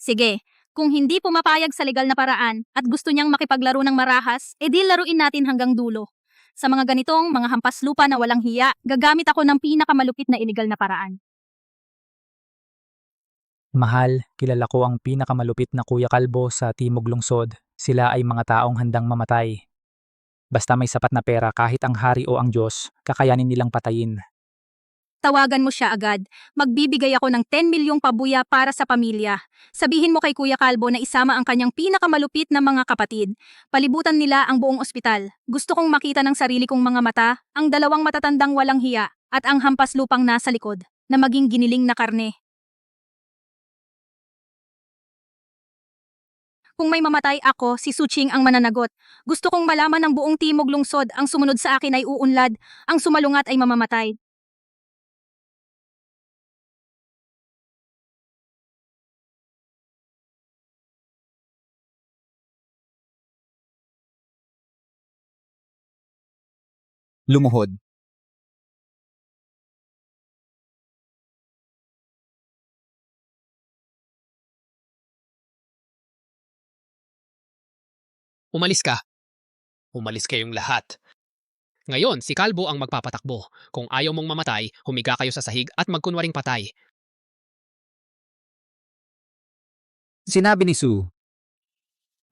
Sige, kung hindi pumapayag sa legal na paraan at gusto niyang makipaglaro ng marahas, edi laruin natin hanggang dulo. Sa mga ganitong mga hampas lupa na walang hiya, gagamit ako ng pinakamalupit na illegal na paraan. Mahal, kilala ko ang pinakamalupit na Kuya Kalbo sa Timog Lungsod. Sila ay mga taong handang mamatay. Basta may sapat na pera kahit ang hari o ang Diyos, kakayanin nilang patayin. Tawagan mo siya agad. Magbibigay ako ng 10 milyong pabuya para sa pamilya. Sabihin mo kay Kuya Kalbo na isama ang kanyang pinakamalupit na mga kapatid. Palibutan nila ang buong ospital. Gusto kong makita ng sarili kong mga mata, ang dalawang matatandang walang hiya, at ang hampas lupang nasa likod, na maging giniling na karne. Kung may mamatay ako, si Su Ching ang mananagot. Gusto kong malaman ng buong Timog Lungsod, ang sumunod sa akin ay uunlad, ang sumalungat ay mamamatay. Lumuhod. Umalis ka. Umalis kayong lahat. Ngayon, si Kalbo ang magpapatakbo. Kung ayaw mong mamatay, humiga kayo sa sahig at magkunwaring patay. Sinabi ni Su.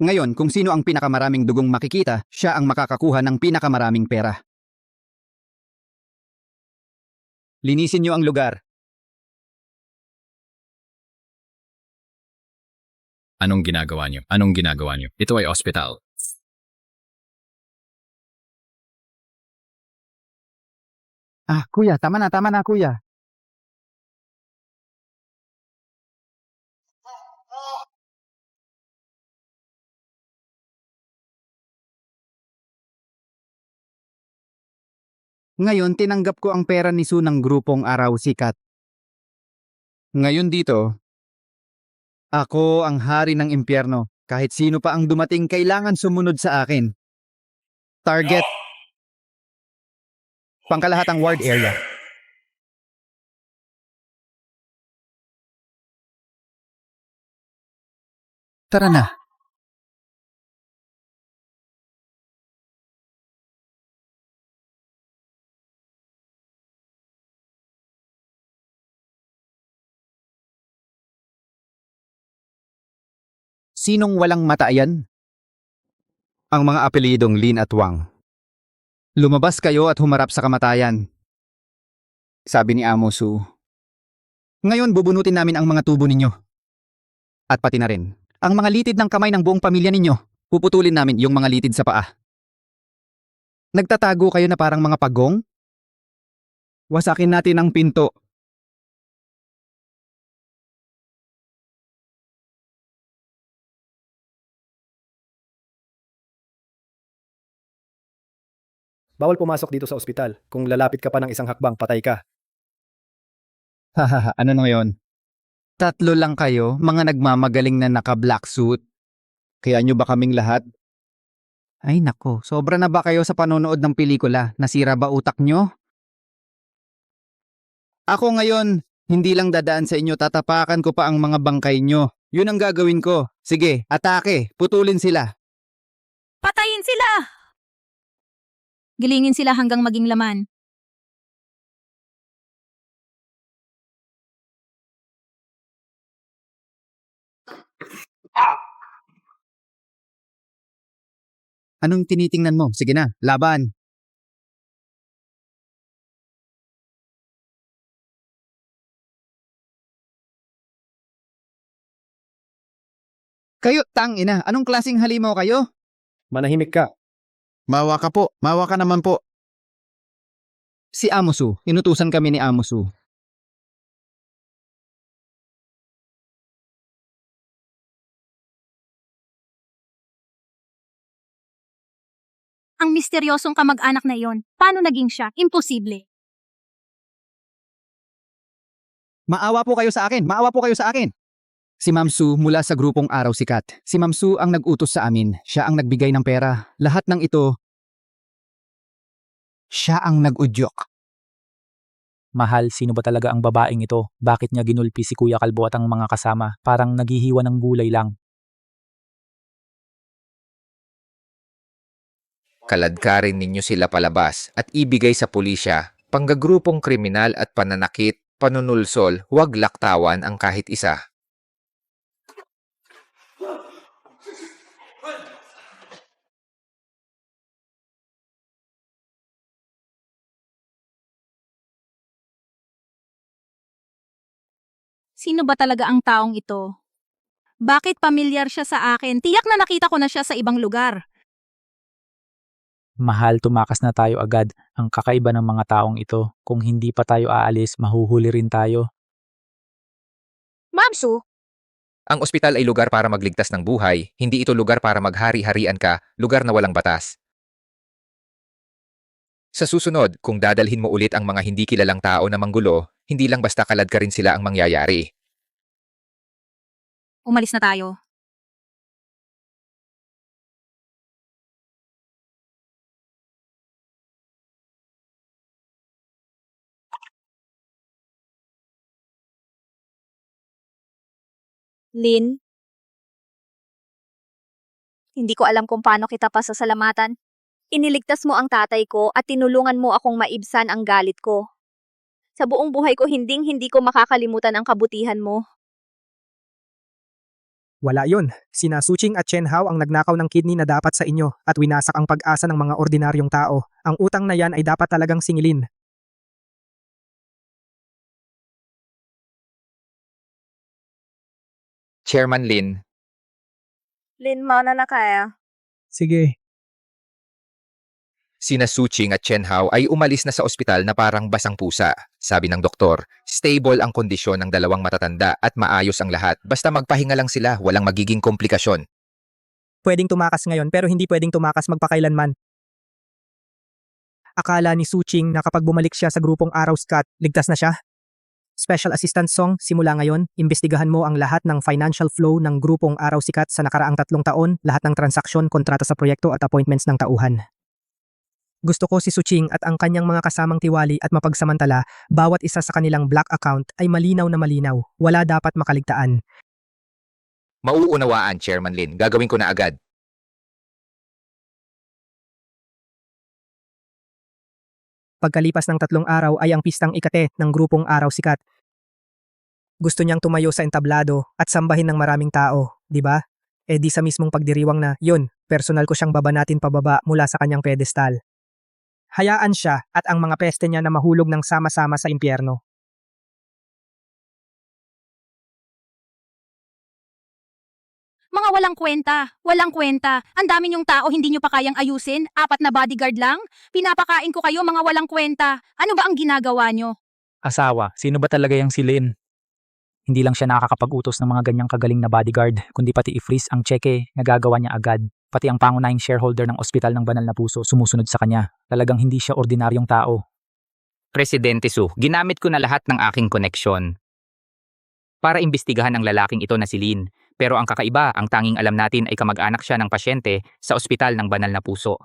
Ngayon, kung sino ang pinakamaraming dugong makikita, siya ang makakakuha ng pinakamaraming pera. Linisin niyo ang lugar. Anong ginagawa niyo? Anong ginagawa niyo? Ito ay ospital. Kuya, tama na, kuya. Ngayon, tinanggap ko ang pera ni Su ng grupong Araw Sikat. Ngayon dito, ako ang hari ng impyerno. Kahit sino pa ang dumating, kailangan sumunod sa akin. Target. Pangkalahatang ward area. Tara na. Sinong walang mata yan? Ang mga apelidong Lin at Wang. Lumabas kayo at humarap sa kamatayan. Sabi ni Amo Su. Ngayon bubunutin namin ang mga tubo ninyo. At pati na rin, ang mga litid ng kamay ng buong pamilya ninyo. Puputulin namin yung mga litid sa paa. Nagtatago kayo na parang mga pagong? Wasakin natin ang pinto. Bawal pumasok dito sa ospital. Kung lalapit ka pa ng isang hakbang, patay ka. Hahaha, ano na yun? Tatlo lang kayo, mga nagmamagaling na naka-black suit. Kaya nyo ba kaming lahat? Ay nako, sobra na ba kayo sa panonood ng pelikula? Nasira ba utak nyo? Ako ngayon, hindi lang dadaan sa inyo, tatapakan ko pa ang mga bangkay nyo. Yun ang gagawin ko. Sige, atake, putulin sila. Patayin sila! Gilingin sila hanggang maging laman. Anong tinitingnan mo? Sige na, laban. Kayo, tangina, anong klaseng halimaw kayo? Manahimik ka. Mawa ka po, mawa ka naman po. Si Amo Su, inutusan kami ni Amo Su. Ang misteryosong kamag-anak na iyon, paano naging siya? Imposible. Maawa po kayo sa akin! Maawa po kayo sa akin! Si Ma'am Sue mula sa grupong Araw Sikat. Si Ma'am Sue ang nag-utos sa amin. Siya ang nagbigay ng pera. Lahat ng ito, siya ang nag-udyok. Mahal, sino ba talaga ang babaeng ito? Bakit niya ginulpi si Kuya Kalbo at ang mga kasama? Parang naghihiwa ng gulay lang. Kaladkarin ninyo sila palabas at ibigay sa pulisya, panggagrupong kriminal at pananakit, panunulsol, huwag laktawan ang kahit isa. Sino ba talaga ang taong ito? Bakit pamilyar siya sa akin? Tiyak na nakita ko na siya sa ibang lugar. Mahal, tumakas na tayo agad. Ang kakaiba ng mga taong ito. Kung hindi pa tayo aalis, mahuhuli rin tayo. Ma'am Sue, Ang ospital ay lugar para magligtas ng buhay, hindi ito lugar para maghari-harian ka, lugar na walang batas. Sa susunod, kung dadalhin mo ulit ang mga hindi kilalang tao na manggulo, hindi lang basta kalad ka rin sila ang mangyayari. Umalis na tayo. Lynn, hindi ko alam kung paano kita pasasalamatan. Iniligtas mo ang tatay ko at tinulungan mo akong maibsan ang galit ko. Sa buong buhay ko hindi ko makakalimutan ang kabutihan mo. Wala yon. Sina Suching at Chen Hao ang nagnakaw ng kidney na dapat sa inyo at winasak ang pag-asa ng mga ordinaryong tao. Ang utang na yan ay dapat talagang singilin. Chairman Lin, Lynn, mauna na kaya. Sige. sina Suching at Chen Hao ay umalis na sa ospital na parang basang pusa. Sabi ng doktor, stable ang kondisyon ng dalawang matatanda at maayos ang lahat. Basta magpahinga lang sila, walang magiging komplikasyon. Pwedeng tumakas ngayon pero hindi pwedeng tumakas magpakailanman. Akala ni Suching na kapag bumalik siya sa grupong Araw Sikat, ligtas na siya? Special Assistant Song, simula ngayon, imbestigahan mo ang lahat ng financial flow ng grupong Araw Sikat sa nakaraang 3 taon, lahat ng transaksyon, kontrata sa proyekto at appointments ng tauhan. Gusto ko si Suching at ang kanyang mga kasamang tiwali at mapagsamantala, bawat isa sa kanilang black account ay malinaw na malinaw, wala dapat makaligtaan. Mauunawaan, Chairman Lin. Gagawin ko na agad. Pagkalipas ng 3 araw ay ang pistang ikate ng grupong Araw Sikat. Gusto niyang tumayo sa entablado at sambahin ng maraming tao, di ba? Eh di sa mismong pagdiriwang na, yun, personal ko siyang babanatin pababa mula sa kanyang pedestal. Hayaan siya at ang mga peste niya na mahulog ng sama-sama sa impyerno. Mga walang kwenta, walang kwenta. Ang dami niyong tao hindi niyo pa kayang ayusin, 4 na bodyguard lang. Pinapakain ko kayo mga walang kwenta. Ano ba ang ginagawa niyo? Asawa, sino ba talaga yung si Lin? Hindi lang siya nakakapag-utos ng mga ganyang kagaling na bodyguard, kundi pati i-freeze ang cheque, nagagawa niya agad. Pati ang pangunahing shareholder ng Ospital ng Banal na Puso sumusunod sa kanya. Talagang hindi siya ordinaryong tao. Presidente Su, ginamit ko na lahat ng aking koneksyon para imbestigahan ang lalaking ito na si Lin. Pero ang kakaiba, ang tanging alam natin ay kamag-anak siya ng pasyente sa Ospital ng Banal na Puso.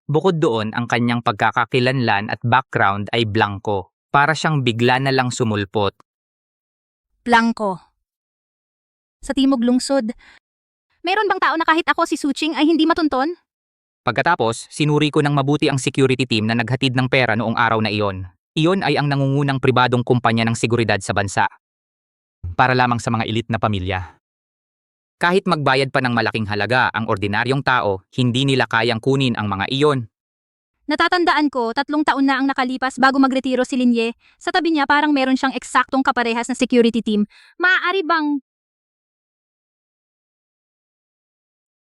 Bukod doon, ang kanyang pagkakakilanlan at background ay blanco. Para siyang bigla na lang sumulpot. Blanco. Sa Timog Lungsod. Meron bang tao na kahit ako si Suching ay hindi matunton? Pagkatapos, sinuri ko ng mabuti ang security team na naghatid ng pera noong araw na iyon. Iyon ay ang nangungunang pribadong kumpanya ng seguridad sa bansa. Para lamang sa mga elite na pamilya. Kahit magbayad pa ng malaking halaga ang ordinaryong tao, hindi nila kayang kunin ang mga iyon. Natatandaan ko, 3 taon na ang nakalipas bago magretiro si Linye. Sa tabi niya parang meron siyang eksaktong kaparehas na security team. Maaari bang...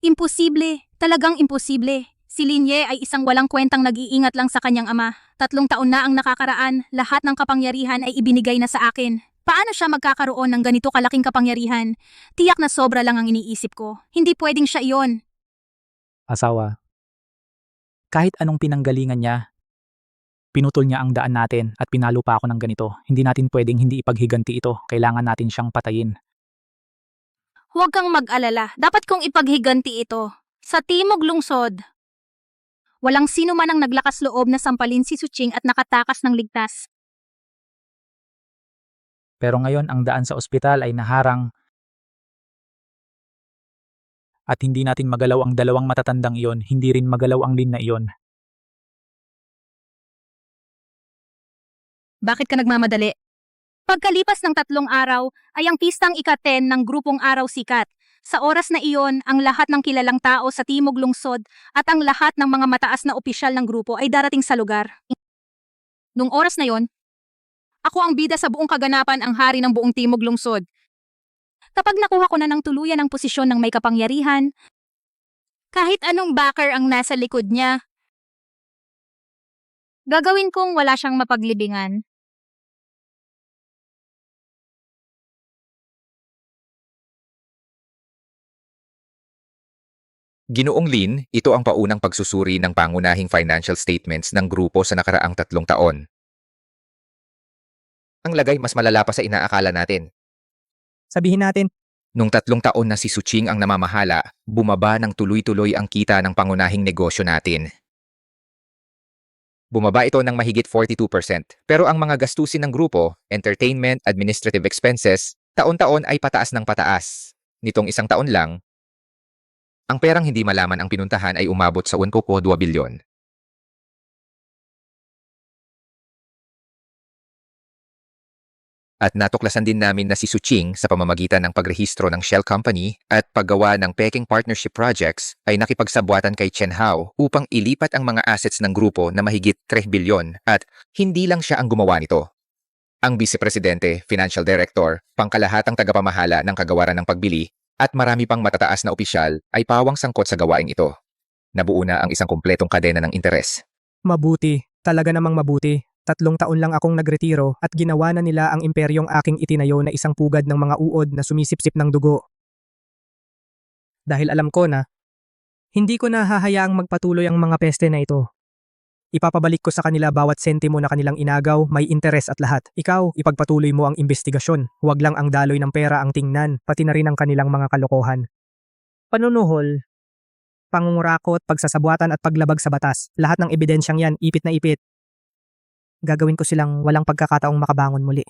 Imposible. Talagang imposible. Si Linye ay isang walang kwentang nag-iingat lang sa kanyang ama. 3 taon na ang nakakaraan, lahat ng kapangyarihan ay ibinigay na sa akin. Paano siya magkakaroon ng ganito kalaking kapangyarihan? Tiyak na sobra lang ang iniisip ko. Hindi pwedeng siya iyon. Asawa, Kahit anong pinanggalingan niya, pinutol niya ang daan natin at pinalo pa ako ng ganito. Hindi natin pwedeng hindi ipaghiganti ito. Kailangan natin siyang patayin. Huwag kang mag-alala. Dapat kong ipaghiganti ito. Sa Timog Lungsod, walang sino man ang naglakas loob na sampalin si Suching at nakatakas ng ligtas. Pero ngayon ang daan sa ospital ay naharang at hindi natin magalaw ang dalawang matatandang iyon, hindi rin magalaw ang Lin na iyon. Bakit ka nagmamadali? Pagkalipas ng 3 araw ay ang pistang ika-10 ng grupong Araw Sikat. Sa oras na iyon, ang lahat ng kilalang tao sa Timog Lungsod at ang lahat ng mga mataas na opisyal ng grupo ay darating sa lugar. Nung oras na iyon, ako ang bida sa buong kaganapan, ang hari ng buong Timog Lungsod. Kapag nakuha ko na ng tuluyan ang posisyon ng may kapangyarihan, kahit anong backer ang nasa likod niya, gagawin kong wala siyang mapaglibingan. Ginoong Lin, ito ang paunang pagsusuri ng pangunahing financial statements ng grupo sa nakaraang 3 taon. Ang lagay mas malala pa sa inaakala natin. Sabihin natin, Nung 3 taon na si Suching ang namamahala, bumaba ng tuloy-tuloy ang kita ng pangunahing negosyo natin. Bumaba ito ng mahigit 42%. Pero ang mga gastusin ng grupo, entertainment, administrative expenses, taon-taon ay pataas ng pataas. Nitong 1 taon lang, ang perang hindi malaman ang pinuntahan ay umabot sa 1.2 bilyon. At natuklasan din namin na si Suching sa pamamagitan ng pagrehistro ng Shell Company at paggawa ng Peking Partnership Projects ay nakipagsabwatan kay Chen Hao upang ilipat ang mga assets ng grupo na mahigit 3 bilyon at hindi lang siya ang gumawa nito. Ang Vice Presidente, Financial Director, pangkalahatang tagapamahala ng kagawaran ng pagbili at marami pang matataas na opisyal ay pawang sangkot sa gawaing ito. Nabuo na ang isang kumpletong kadena ng interes. mabuti, talaga namang mabuti. 3 taon lang akong nagretiro at ginawa na nila ang imperyong aking itinayo na isang pugad ng mga uod na sumisipsip ng dugo. Dahil alam ko na, hindi ko na hahayaang magpatuloy ang mga peste na ito. Ipapabalik ko sa kanila bawat sentimo na kanilang inagaw, may interes at lahat. Ikaw, ipagpatuloy mo ang investigasyon. Huwag lang ang daloy ng pera ang tingnan, pati na rin ang kanilang mga kalokohan. Panunuhol, pangungurakot, pagsasabwatan at paglabag sa batas. Lahat ng ebidensyang yan, ipit na ipit. Gagawin ko silang walang pagkakataong makabangon muli.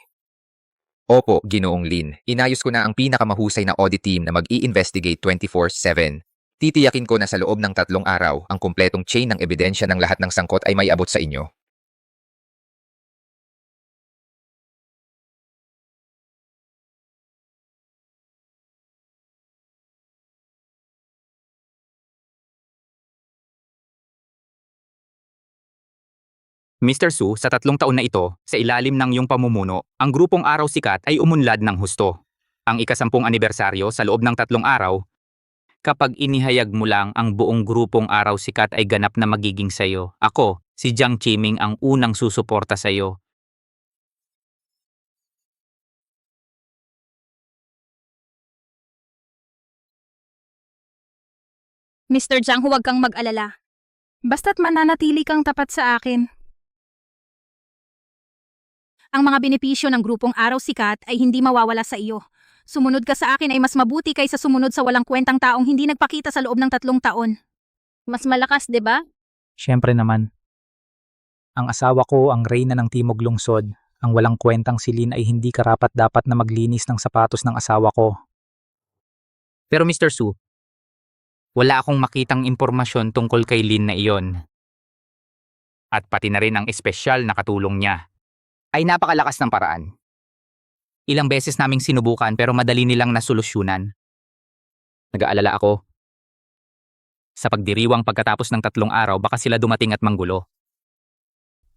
Opo, Ginoong Lin. Inayos ko na ang pinakamahusay na audit team na mag-i-investigate 24/7. Titiyakin ko na sa loob ng 3 araw, ang kumpletong chain ng ebidensya ng lahat ng sangkot ay may abot sa inyo. Mr. Su, sa 3 taon na ito, sa ilalim ng iyong pamumuno, ang grupong Araw Sikat ay umunlad ng husto. Ang ika-10 anibersaryo sa loob ng 3 araw, kapag inihayag mo lang ang buong grupong Araw Sikat ay ganap na magiging sayo. Ako, si Jiang Qiming ang unang susuporta sayo. Mr. Jiang, huwag kang mag-alala. Basta't mananatili kang tapat sa akin. Ang mga benepisyo ng grupong Araw Sikat ay hindi mawawala sa iyo. Sumunod ka sa akin ay mas mabuti kaysa sumunod sa walang kwentang taong hindi nagpakita sa loob ng 3 taon. Mas malakas, 'di ba? Siyempre naman. Ang asawa ko ang reyna ng Timog Lungsod. Ang walang kwentang si Lin ay hindi karapat-dapat na maglinis ng sapatos ng asawa ko. Pero Mr. Su, wala akong makitang impormasyon tungkol kay Lin na iyon. At pati na rin ang espesyal na katulong niya. Ay napakalakas ng paraan. Ilang beses naming sinubukan pero madali nilang nasolusyunan. Nag-aalala ako. Sa pagdiriwang pagkatapos ng 3 araw baka sila dumating at manggulo.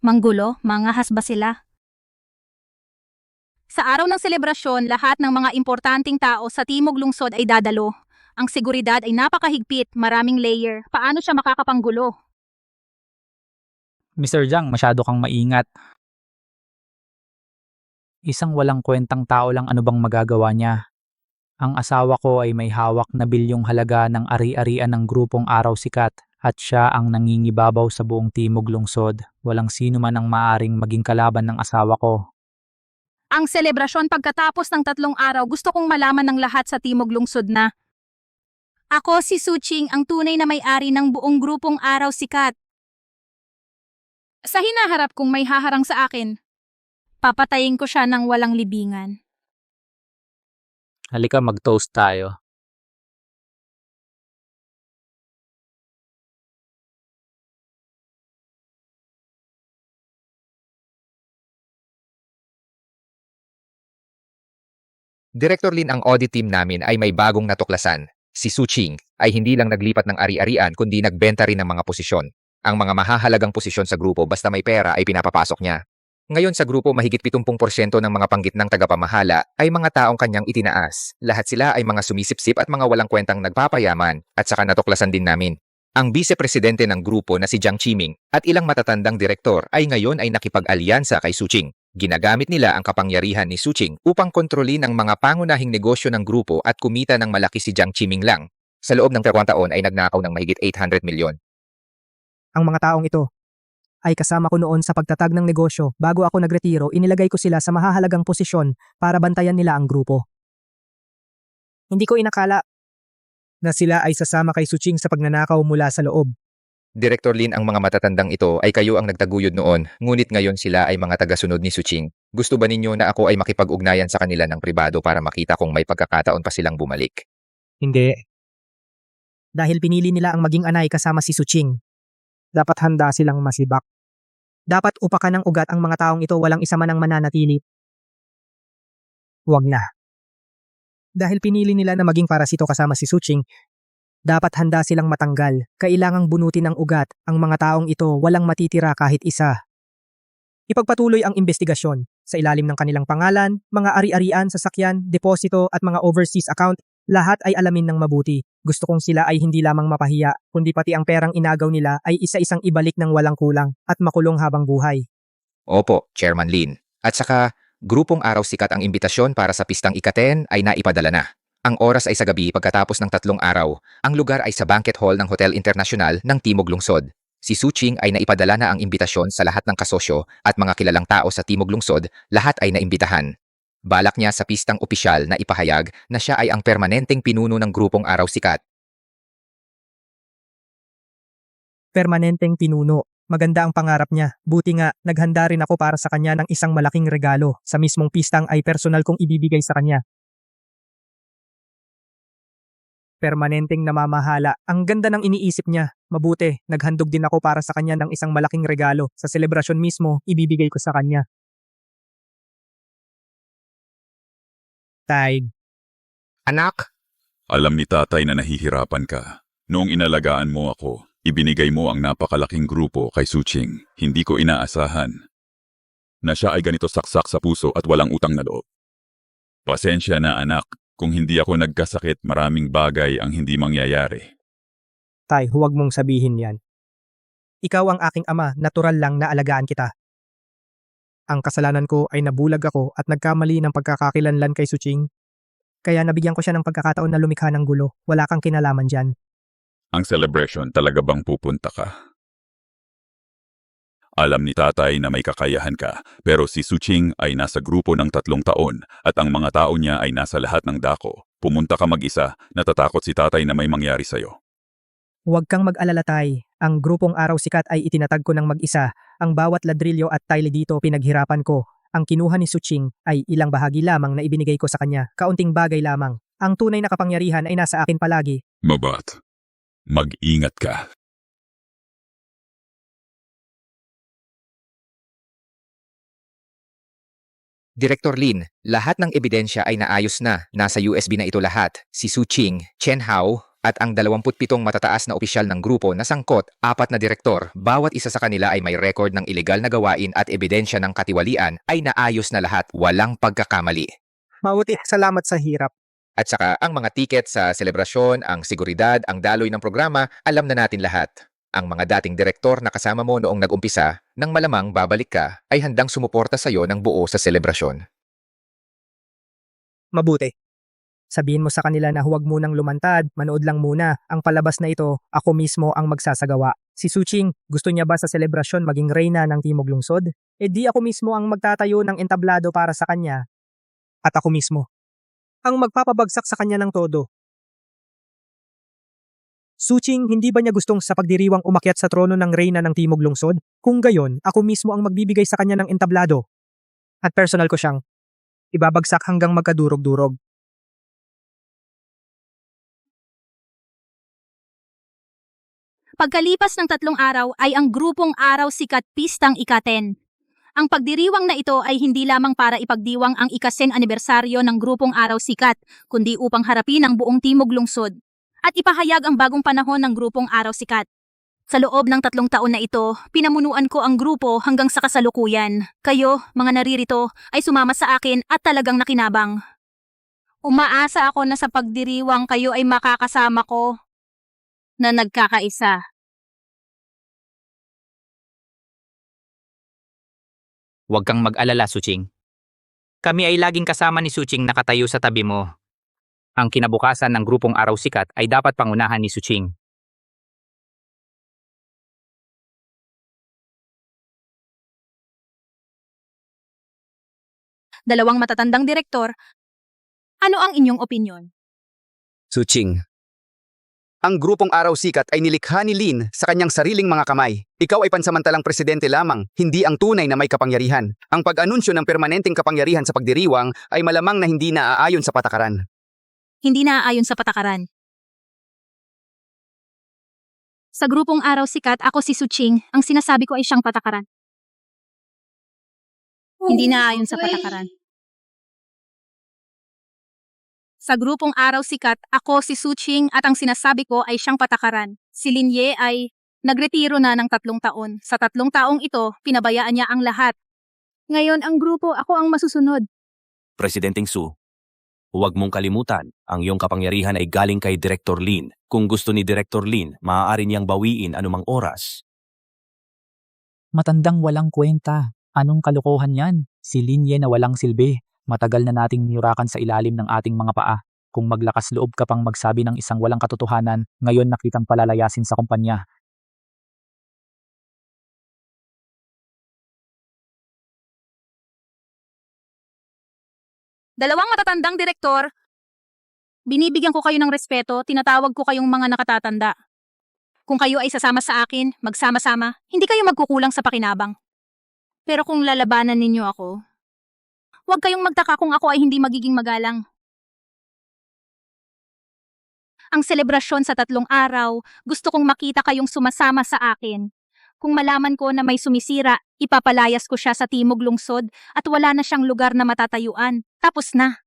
Manggulo? Mangahas ba sila? Sa araw ng selebrasyon, lahat ng mga importanteng tao sa Timog Lungsod ay dadalo. Ang seguridad ay napakahigpit, maraming layer. Paano siya makakapanggulo? Mr. Jiang, masyado kang maingat. Isang walang kwentang tao lang, ano bang magagawa niya? Ang asawa ko ay may hawak na bilyong halaga ng ari-arian ng grupong Araw Sikat. at siya ang nangingibabaw sa buong Timog Lungsod. Walang sino man ang maaring maging kalaban ng asawa ko. Ang selebrasyon pagkatapos ng 3 araw, gusto kong malaman ng lahat sa Timog Lungsod na ako si Suching, ang tunay na may-ari ng buong grupong Araw Sikat. Sa hinaharap kong may haharang sa akin, papatayin ko siya ng walang libingan. Halika mag-toast tayo. Director Lin, ang audit team namin ay may bagong natuklasan. Si Suching ay hindi lang naglipat ng ari-arian kundi nagbenta rin ng mga posisyon. Ang mga mahahalagang posisyon sa grupo basta may pera ay pinapapasok niya. Ngayon sa grupo mahigit 70% ng mga panggitnang tagapamahala ay mga taong kanyang itinaas. Lahat sila ay mga sumisipsip at mga walang kwentang nagpapayaman at saka natuklasan din namin. Ang vice-presidente ng grupo na si Jiang Qiming at ilang matatandang direktor ay ngayon ay nakipag-alyansa kay Suching. Ginagamit nila ang kapangyarihan ni Suching upang kontrolin ang mga pangunahing negosyo ng grupo at kumita ng malaki si Jiang Qiming lang. Sa loob ng 2 taon ay nagnakaw ng mahigit 800 milyon. Ang mga taong ito ay kasama ko noon sa pagtatag ng negosyo. Bago ako nagretiro, inilagay ko sila sa mahahalagang posisyon para bantayan nila ang grupo. Hindi ko inakala na sila ay sasama kay Suching sa pagnanakaw mula sa loob. Director Lin, ang mga matatandang ito ay kayo ang nagtaguyod noon, ngunit ngayon sila ay mga tagasunod ni Suching. Gusto ba ninyo na ako ay makipag-ugnayan sa kanila ng pribado para makita kung may pagkakataon pa silang bumalik? Hindi. Dahil pinili nila ang maging anay kasama si Suching. Dapat handa silang masibak. Dapat upakan ng ugat ang mga taong ito, walang isa man ang mananatili. Huwag na. Dahil pinili nila na maging parasito kasama si Suching, dapat handa silang matanggal. Kailangang bunutin ng ugat ang mga taong ito, walang matitira kahit isa. Ipagpatuloy ang investigasyon sa ilalim ng kanilang pangalan, mga ari-arian, sasakyan, deposito at mga overseas account. Lahat ay alamin ng mabuti. Gusto kong sila ay hindi lamang mapahiya, kundi pati ang perang inagaw nila ay isa-isang ibalik ng walang kulang at makulong habang buhay. Opo, Chairman Lin. At saka, grupong Araw Sikat ang imbitasyon para sa pistang ika-10 ay naipadala na. Ang oras ay sa gabi pagkatapos ng 3 araw. Ang lugar ay sa banquet hall ng Hotel International ng Timog Lungsod. Si Suching ay naipadala na ang imbitasyon sa lahat ng kasosyo at mga kilalang tao sa Timog Lungsod, lahat ay naimbitahan. Balak niya sa pistang opisyal na ipahayag na siya ay ang permanenteng pinuno ng grupong Araw Sikat. Permanenteng pinuno. Maganda ang pangarap niya. Buti nga, naghanda rin ako para sa kanya ng isang malaking regalo. Sa mismong pistang ay personal kong ibibigay sa kanya. Permanenteng namamahala. Ang ganda ng iniisip niya. Mabuti, naghandog din ako para sa kanya ng isang malaking regalo. Sa selebrasyon mismo, ibibigay ko sa kanya. Tay. Anak? Alam ni tatay na nahihirapan ka. Noong inalagaan mo ako, ibinigay mo ang napakalaking grupo kay Suching. Hindi ko inaasahan na siya ay ganito saksak sa puso at walang utang na loob. Pasensya na anak, kung hindi ako nagkasakit maraming bagay ang hindi mangyayari. Tay, huwag mong sabihin yan. Ikaw ang aking ama, natural lang na alagaan kita. Ang kasalanan ko ay nabulag ako at nagkamali ng pagkakakilanlan kay Suching. Kaya nabigyan ko siya ng pagkakataon na lumikha ng gulo. Wala kang kinalaman dyan. Ang celebration talaga bang pupunta ka? Alam ni tatay na may kakayahan ka, pero si Suching ay nasa grupo ng 3 taon at ang mga tao niya ay nasa lahat ng dako. Pumunta ka mag-isa, natatakot si tatay na may mangyari sa'yo. Huwag kang mag-alala tay. Ang grupong Araw Sikat ay itinatag ko ng mag-isa. Ang bawat ladrilyo at tile dito pinaghirapan ko. Ang kinuha ni Suching ay ilang bahagi lamang na ibinigay ko sa kanya. Kaunting bagay lamang. Ang tunay na kapangyarihan ay nasa akin palagi. Mabat, mag-ingat ka. Director Lin, lahat ng ebidensya ay naayos na. Nasa USB na ito lahat. Si Suching, Chen Hao, at ang 27 matataas na opisyal ng grupo na sangkot, 4 na direktor, bawat isa sa kanila ay may record ng ilegal na gawain at ebidensya ng katiwalian ay naayos na lahat, walang pagkakamali. Mabuti, salamat sa hirap. At saka ang mga tiket sa selebrasyon, ang seguridad, ang daloy ng programa, alam na natin lahat. Ang mga dating direktor na kasama mo noong nag-umpisa, nang malamang babalik ka, ay handang sumuporta sa iyo ng buo sa selebrasyon. Mabuti. Sabihin mo sa kanila na huwag munang lumantad, manood lang muna. Ang palabas na ito, ako mismo ang magsasagawa. Si Suching, gusto niya ba sa selebrasyon maging reyna ng Timog Lungsod? E di ako mismo ang magtatayo ng entablado para sa kanya. At ako mismo ang magpapabagsak sa kanya ng todo. Suching, hindi ba niya gustong sa pagdiriwang umakyat sa trono ng reyna ng Timog Lungsod? Kung gayon, ako mismo ang magbibigay sa kanya ng entablado. At personal ko siyang ibabagsak hanggang magkadurog-durog. Pagkalipas ng 3 araw ay ang grupong Araw Sikat Pistang ika-10. Ang pagdiriwang na ito ay hindi lamang para ipagdiwang ang ika-10 anibersaryo ng grupong Araw Sikat, kundi upang harapin ang buong Timog Lungsod at ipahayag ang bagong panahon ng grupong Araw Sikat. Sa loob ng 3 taon na ito, pinamunuan ko ang grupo hanggang sa kasalukuyan. Kayo, mga naririto, ay sumama sa akin at talagang nakinabang. Umaasa ako na sa pagdiriwang kayo ay makakasama ko na nagkakaisa. Huwag kang mag-alala, Suching. Kami ay laging kasama ni Suching nakatayo sa tabi mo. Ang kinabukasan ng grupong Araw Sikat ay dapat pangunahan ni Suching. Dalawang matatandang direktor, ano ang inyong opinyon? Suching, ang grupong Araw Sikat ay nilikha ni Lin sa kanyang sariling mga kamay. Ikaw ay pansamantalang presidente lamang, hindi ang tunay na may kapangyarihan. Ang pag-anunsyo ng permanenteng kapangyarihan sa pagdiriwang ay malamang na hindi naaayon sa patakaran. Hindi naaayon sa patakaran. Sa grupong Araw Sikat, ako si Suching, ang sinasabi ko ay siyang patakaran. Hindi naaayon sa patakaran. Sa grupong Araw Sikat, ako si Suching at ang sinasabi ko ay siyang patakaran. Si Lin Ye ay nagretiro na ng 3 taon. Sa 3 taong ito, pinabayaan niya ang lahat. Ngayon ang grupo, ako ang masusunod. Presidenteng Su, huwag mong kalimutan, ang iyong kapangyarihan ay galing kay Director Lin. Kung gusto ni Director Lin, maaari niyang bawiin anumang oras. Matandang walang kwenta. Anong kalokohan yan? Si Lin Ye na walang silbi. Matagal na nating niyurakan sa ilalim ng ating mga paa. Kung maglakas loob ka pang magsabi ng isang walang katotohanan, ngayon nakitang palalayasin sa kumpanya. Dalawang matatandang direktor, binibigyan ko kayo ng respeto, tinatawag ko kayong mga nakatatanda. Kung kayo ay sasama sa akin, magsama-sama, hindi kayo magkukulang sa pakinabang. Pero kung lalabanan ninyo ako, huwag kayong magtaka kung ako ay hindi magiging magalang. Ang selebrasyon sa 3 araw, gusto kong makita kayong sumasama sa akin. Kung malaman ko na may sumisira, ipapalayas ko siya sa Timog Lungsod at wala na siyang lugar na matatayuan. Tapos na.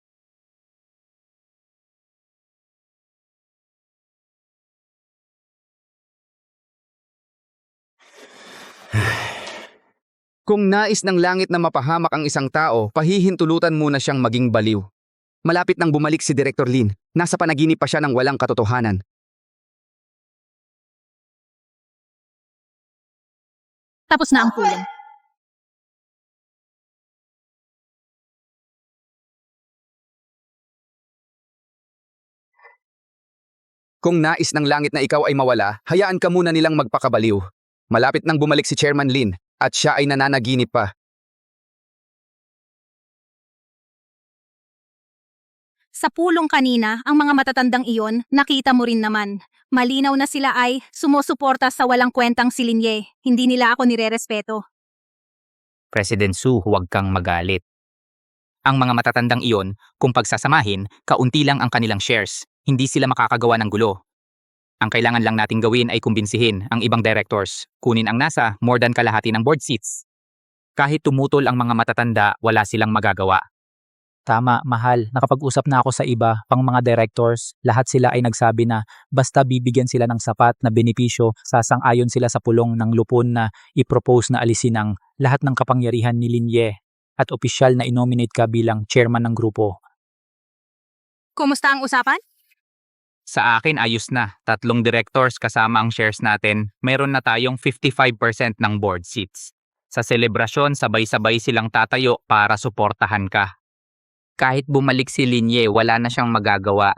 Kung nais ng langit na mapahamak ang isang tao, pahihintulutan muna siyang maging baliw. Malapit nang bumalik si Director Lin, nasa panaginip pa siya ng walang katotohanan. Tapos na ang pulong. Kung nais ng langit na ikaw ay mawala, hayaan ka muna nilang magpakabaliw. Malapit nang bumalik si Chairman Lin, at siya ay nananaginip pa. Sa pulong kanina, ang mga matatandang iyon, nakita mo rin naman. Malinaw na sila ay sumusuporta sa walang kwentang si Lin Ye. Hindi nila ako nirerespeto. President Su, huwag kang magalit. Ang mga matatandang iyon, kung pagsasamahin, kaunti lang ang kanilang shares. Hindi sila makakagawa ng gulo. Ang kailangan lang nating gawin ay kumbinsihin ang ibang directors. Kunin ang nasa more than kalahati ng board seats. Kahit tumutol ang mga matatanda, wala silang magagawa. Tama, mahal. Nakapag-usap na ako sa iba, pang mga directors. Lahat sila ay nagsabi na basta bibigyan sila ng sapat na benepisyo, sasang-ayon sila sa pulong ng lupon na i-propose na alisin ang lahat ng kapangyarihan ni Lin Ye at opisyal na inominate ka bilang chairman ng grupo. Kumusta ang usapan? Sa akin, ayos na. 3 directors kasama ang shares natin. Meron na tayong 55% ng board seats. Sa selebrasyon, sabay-sabay silang tatayo para suportahan ka. Kahit bumalik si Linye, wala na siyang magagawa.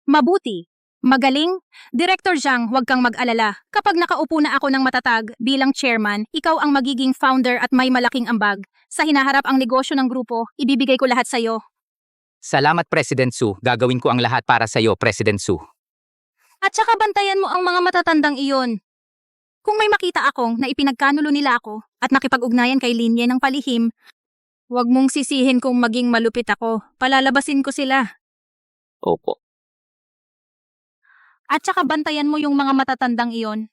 Mabuti. Magaling? Director Zhang, huwag kang mag-alala. Kapag nakaupo na ako ng matatag bilang chairman, ikaw ang magiging founder at may malaking ambag. Sa hinaharap ang negosyo ng grupo, ibibigay ko lahat sa'yo. Salamat, President Su. Gagawin ko ang lahat para sa'yo, President Su. At saka bantayan mo ang mga matatandang iyon. Kung may makita akong na ipinagkanulo nila ako at nakipag-ugnayan kay Linye ng palihim, huwag mong sisihin kung maging malupit ako. Palalabasin ko sila. Opo. At saka bantayan mo yung mga matatandang iyon.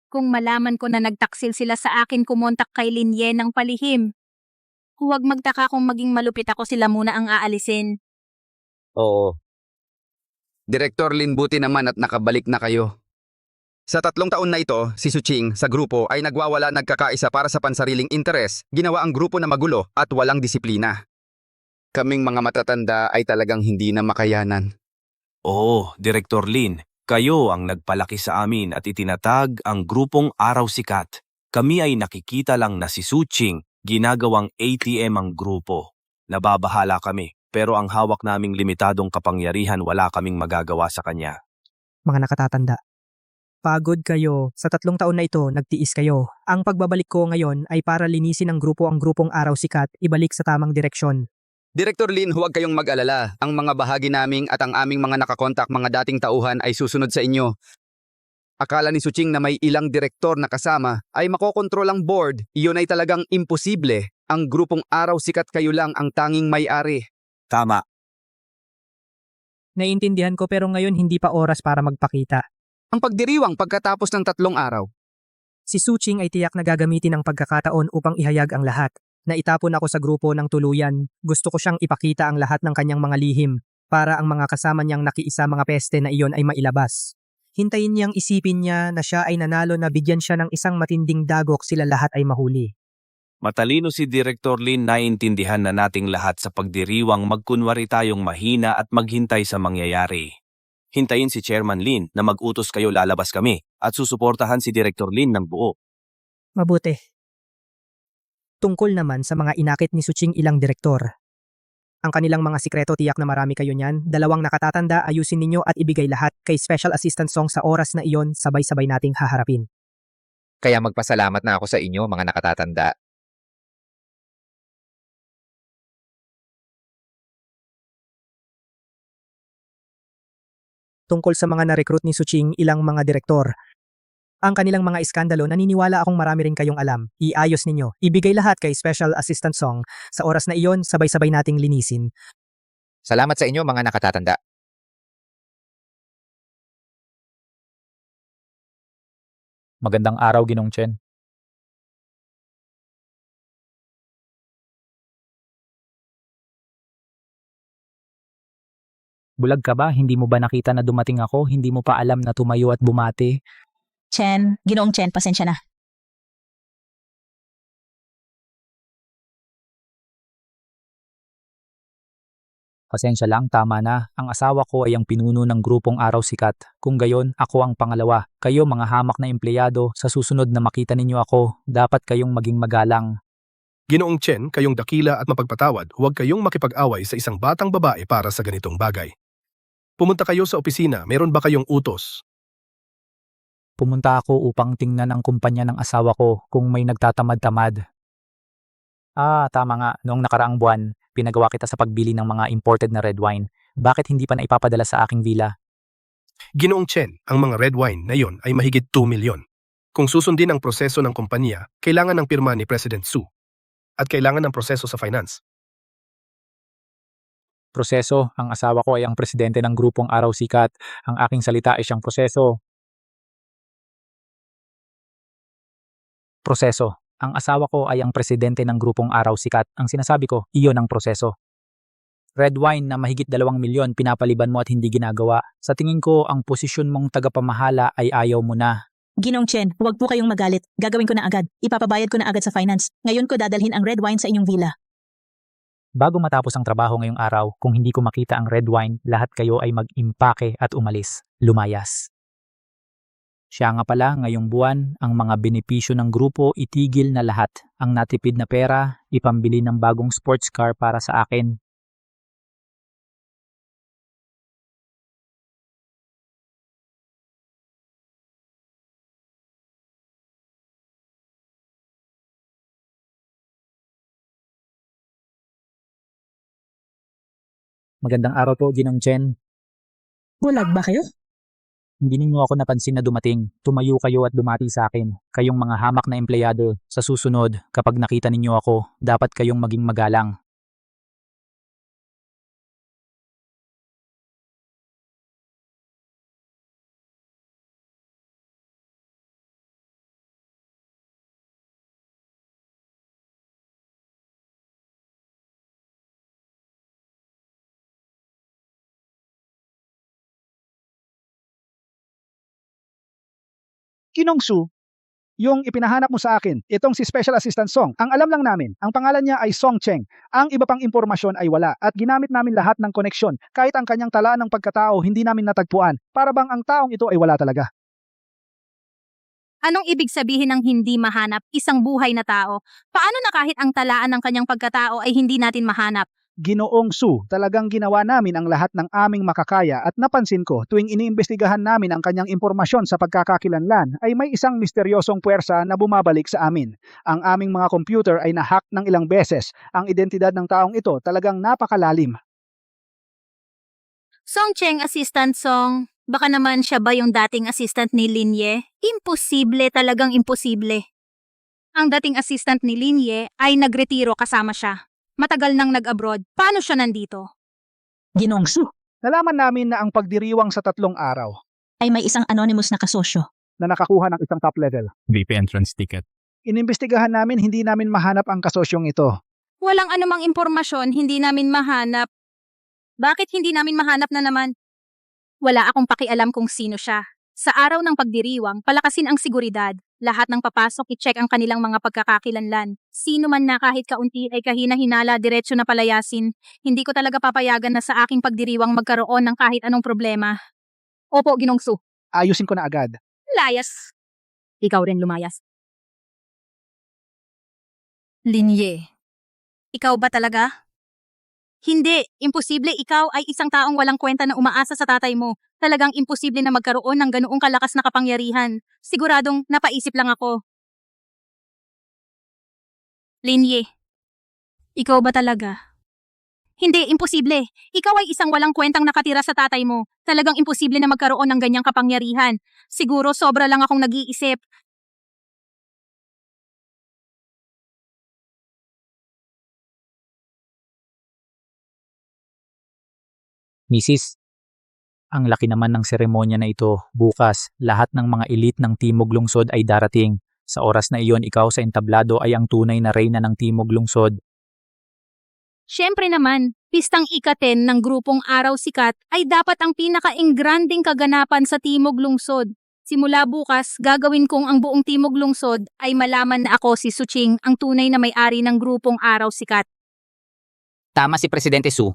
Kung malaman ko na nagtaksil sila sa akin kumontak kay Linye ng palihim, huwag magtaka kung maging malupit ako, sila muna ang aalisin. Oo. Director Lin, buti naman at nakabalik na kayo. Sa 3 taon na ito, si Suching sa grupo ay nagwawala nagkakaisa para sa pansariling interes, ginawa ang grupo na magulo at walang disiplina. Kaming mga matatanda ay talagang hindi na makayanan. Oo, Director Lin, kayo ang nagpalaki sa amin at itinatag ang grupong Araw Sikat. Kami ay nakikita lang na si Suching ginagawang ATM ang grupo. Nababahala kami, pero ang hawak naming limitadong kapangyarihan wala kaming magagawa sa kanya. Mga nakatatanda. Pagod kayo. Sa 3 taon na ito, nagtiis kayo. Ang pagbabalik ko ngayon ay para linisin ang grupong Araw Sikat, ibalik sa tamang direksyon. Director Lin, huwag kayong mag-alala. Ang mga bahagi naming at ang aming mga nakakontak mga dating tauhan ay susunod sa inyo. Akala ni Suching na may ilang direktor na kasama ay makokontrol ang board. Iyon ay talagang imposible. Ang grupong Araw Sikat kayo lang ang tanging may-ari. Tama. Naiintindihan ko pero ngayon hindi pa oras para magpakita. Ang pagdiriwang pagkatapos ng 3 araw. Si Suching ay tiyak na gagamitin ang pagkakataon upang ihayag ang lahat. Naitapon ako sa grupo ng tuluyan. Gusto ko siyang ipakita ang lahat ng kanyang mga lihim para ang mga kasama niyang nakiisa mga peste na iyon ay mailabas. Hintayin niyang isipin niya na siya ay nanalo na bigyan siya ng isang matinding dagok, sila lahat ay mahuli. Matalino si Director Lin, naiintindihan na nating lahat sa pagdiriwang magkunwari tayong mahina at maghintay sa mangyayari. Hintayin si Chairman Lin na mag-utos kayo, lalabas kami at susuportahan si Director Lin ng buo. Mabuti. Tungkol naman sa mga inakit ni Suching ilang direktor. Ang kanilang mga sikreto, tiyak na marami kayo niyan. 2 nakatatanda, ayusin ninyo at ibigay lahat kay Special Assistant Song sa oras na iyon, sabay-sabay nating haharapin. Kaya magpasalamat na ako sa inyo, mga nakatatanda. Tungkol sa mga na-recruit ni Suching ilang mga direktor. Ang kanilang mga iskandalo, naniniwala akong marami rin kayong alam. Iayos ninyo. Ibigay lahat kay Special Assistant Song. Sa oras na iyon, sabay-sabay nating linisin. Salamat sa inyo, mga nakatatanda. Magandang araw, Ginong Chen. Bulag ka ba? Hindi mo ba nakita na dumating ako? Hindi mo pa alam na tumayo at bumati? Chen, Ginoong Chen, pasensya na. Pasensya lang, tama na. Ang asawa ko ay ang pinuno ng grupong Araw Sikat. Kung gayon, ako ang pangalawa. Kayo mga hamak na empleyado, sa susunod na makita ninyo ako, dapat kayong maging magalang. Ginoong Chen, kayong dakila at mapagpatawad, huwag kayong makipag-away sa isang batang babae para sa ganitong bagay. Pumunta kayo sa opisina, meron ba kayong utos? Pumunta ako upang tingnan ang kumpanya ng asawa ko kung may nagtatamad-tamad. Tama nga, noong nakaraang buwan, pinagawa kita sa pagbili ng mga imported na red wine. Bakit hindi pa naipapadala sa aking villa? Ginoong Chen, ang mga red wine na yon ay mahigit 2 milyon. Kung susundin ang proseso ng kumpanya, kailangan ng pirma ni President Su. At kailangan ng proseso sa finance. Proseso, ang asawa ko ay ang presidente ng grupong Araw Sikat. Ang aking salita ay siyang proseso. Proseso. Ang asawa ko ay ang presidente ng grupong Araw Sikat. Ang sinasabi ko, iyon ang proseso. Red wine na mahigit 2 milyon pinapaliban mo at hindi ginagawa. Sa tingin ko, ang posisyon mong tagapamahala ay ayaw mo na. Ginong Chen, huwag po kayong magalit. Gagawin ko na agad. Ipapabayad ko na agad sa finance. Ngayon ko dadalhin ang red wine sa inyong villa. Bago matapos ang trabaho ngayong araw, kung hindi ko makita ang red wine, lahat kayo ay mag-impake at umalis. Lumayas. Siya nga pala, ngayong buwan, ang mga benepisyo ng grupo itigil na lahat. Ang natipid na pera, ipambili ng bagong sports car para sa akin. Magandang araw po, Ginang Chen. Bulag ba kayo? Hindi ninyo ako napansin na dumating. Tumayo kayo at dumati sa akin. Kayong mga hamak na empleyado. Sa susunod, kapag nakita ninyo ako, dapat kayong maging magalang. Ginong Su, yung ipinahanap mo sa akin, itong si Special Assistant Song, ang alam lang namin, ang pangalan niya ay Song Cheng. Ang iba pang impormasyon ay wala at ginamit namin lahat ng koneksyon. Kahit ang kanyang tala ng pagkatao hindi namin natagpuan. Para bang ang taong ito ay wala talaga. Anong ibig sabihin ng hindi mahanap isang buhay na tao? Paano na kahit ang talaan ng kanyang pagkatao ay hindi natin mahanap? Ginoong Su, talagang ginawa namin ang lahat ng aming makakaya at napansin ko tuwing iniimbestigahan namin ang kanyang impormasyon sa pagkakakilanlan ay may isang misteryosong puwersa na bumabalik sa amin. Ang aming mga computer ay nahack ng ilang beses. Ang identidad ng taong ito talagang napakalalim. Song Cheng, Assistant Song, baka naman siya ba yung dating assistant ni Lin Ye? Imposible, talagang imposible. Ang dating assistant ni Lin Ye ay nagretiro kasama siya. Matagal nang nag-abroad. Paano siya nandito? Ginoong Su, Nalaman namin na ang pagdiriwang sa 3 araw ay may isang anonymous na kasosyo. na nakakuha ng isang top level. VIP entrance ticket. Inimbestigahan namin, hindi namin mahanap ang kasosyong ito. Walang anumang impormasyon, hindi namin mahanap. Bakit hindi namin mahanap na naman? Wala akong pakialam kung sino siya. Sa araw ng pagdiriwang, palakasin ang seguridad. Lahat ng papasok, i-check ang kanilang mga pagkakakilanlan. Sino man na kahit kaunti ay kahina-hinala, diretsyo na palayasin. Hindi ko talaga papayagan na sa aking pagdiriwang magkaroon ng kahit anong problema. Opo, Ginong Su. Ayusin ko na agad. Layas. Ikaw rin lumayas. Linye. Ikaw ba talaga? Hindi, imposible ikaw ay isang taong walang kwenta na umaasa sa tatay mo. Talagang imposible na magkaroon ng ganoong kalakas na kapangyarihan. Siguradong napaisip lang ako. Linye, ikaw ba talaga? Hindi, imposible. Ikaw ay isang walang kwentang nakatira sa tatay mo. Talagang imposible na magkaroon ng ganyang kapangyarihan. Siguro sobra lang akong nag-iisip. Mrs., ang laki naman ng seremonya na ito. Bukas, lahat ng mga elite ng Timog Lungsod ay darating. Sa oras na iyon, ikaw sa entablado ay ang tunay na reyna ng Timog Lungsod. Siyempre naman, pistang ika-10 ng grupong Araw Sikat ay dapat ang pinaka-ingranding kaganapan sa Timog Lungsod. Simula bukas, gagawin kong ang buong Timog Lungsod ay malaman na ako si Suching, ang tunay na may-ari ng grupong Araw Sikat. Tama si Presidente Su.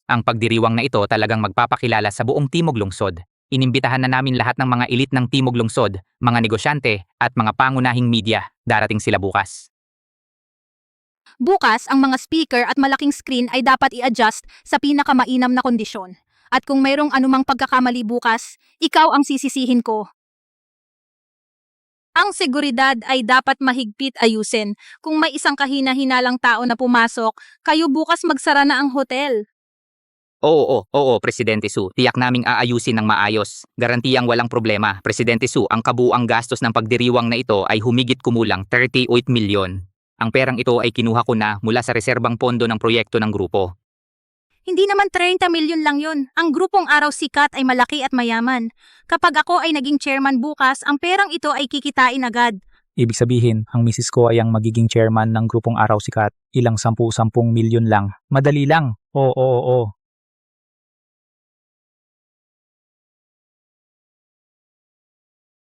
Ang pagdiriwang na ito talagang magpapakilala sa buong Timog Lungsod. Inimbitahan na namin lahat ng mga elite ng Timog Lungsod, mga negosyante at mga pangunahing media. Darating sila bukas. Bukas, ang mga speaker at malaking screen ay dapat i-adjust sa pinakamainam na kondisyon. At kung mayroong anumang pagkakamali bukas, ikaw ang sisisihin ko. Ang seguridad ay dapat mahigpit ayusin. Kung may isang kahina-hinalang tao na pumasok, kayo bukas magsara na ang hotel. Oo, Presidente Su. Tiyak naming aayusin ng maayos. Garantiyang walang problema. Presidente Su, ang kabuuang gastos ng pagdiriwang na ito ay humigit kumulang 38 milyon. Ang perang ito ay kinuha ko na mula sa reserbang pondo ng proyekto ng grupo. Hindi naman 30 milyon lang yun. Ang grupong Araw Sikat ay malaki at mayaman. Kapag ako ay naging chairman bukas, ang perang ito ay kikitain agad. Ibig sabihin, ang misis ko ay ang magiging chairman ng grupong Araw Sikat. Ilang 10 milyon lang. Madali lang. Oo.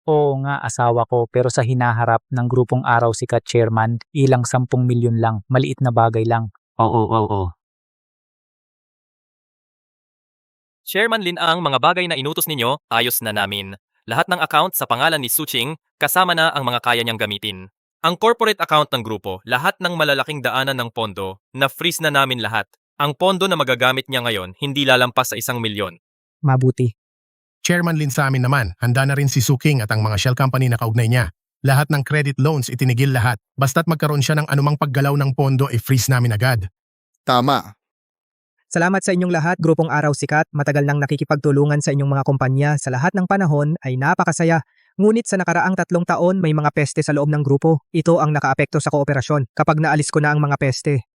Oo nga, asawa ko, pero sa hinaharap ng grupong Araw Sikat chairman, ilang 10 milyon lang, maliit na bagay lang. Oo. Chairman Lin, ang mga bagay na inutos ninyo, ayos na namin. Lahat ng account sa pangalan ni Suching, kasama na ang mga kaya niyang gamitin. Ang corporate account ng grupo, lahat ng malalaking daanan ng pondo, na-freeze na namin lahat. Ang pondo na magagamit niya ngayon, hindi lalampas sa 1 milyon. Mabuti. Chairman Lin, sa amin naman, handa na rin si Suking at ang mga shell company na kaugnay niya. Lahat ng credit loans itinigil lahat. Basta't magkaroon siya ng anumang paggalaw ng pondo, i-freeze namin agad. Tama. Salamat sa inyong lahat, Grupong Araw Sikat. Matagal nang nakikipagtulungan sa inyong mga kumpanya. Sa lahat ng panahon ay napakasaya. Ngunit sa nakaraang 3 taon may mga peste sa loob ng grupo. Ito ang nakaapekto sa kooperasyon kapag naalis ko na ang mga peste.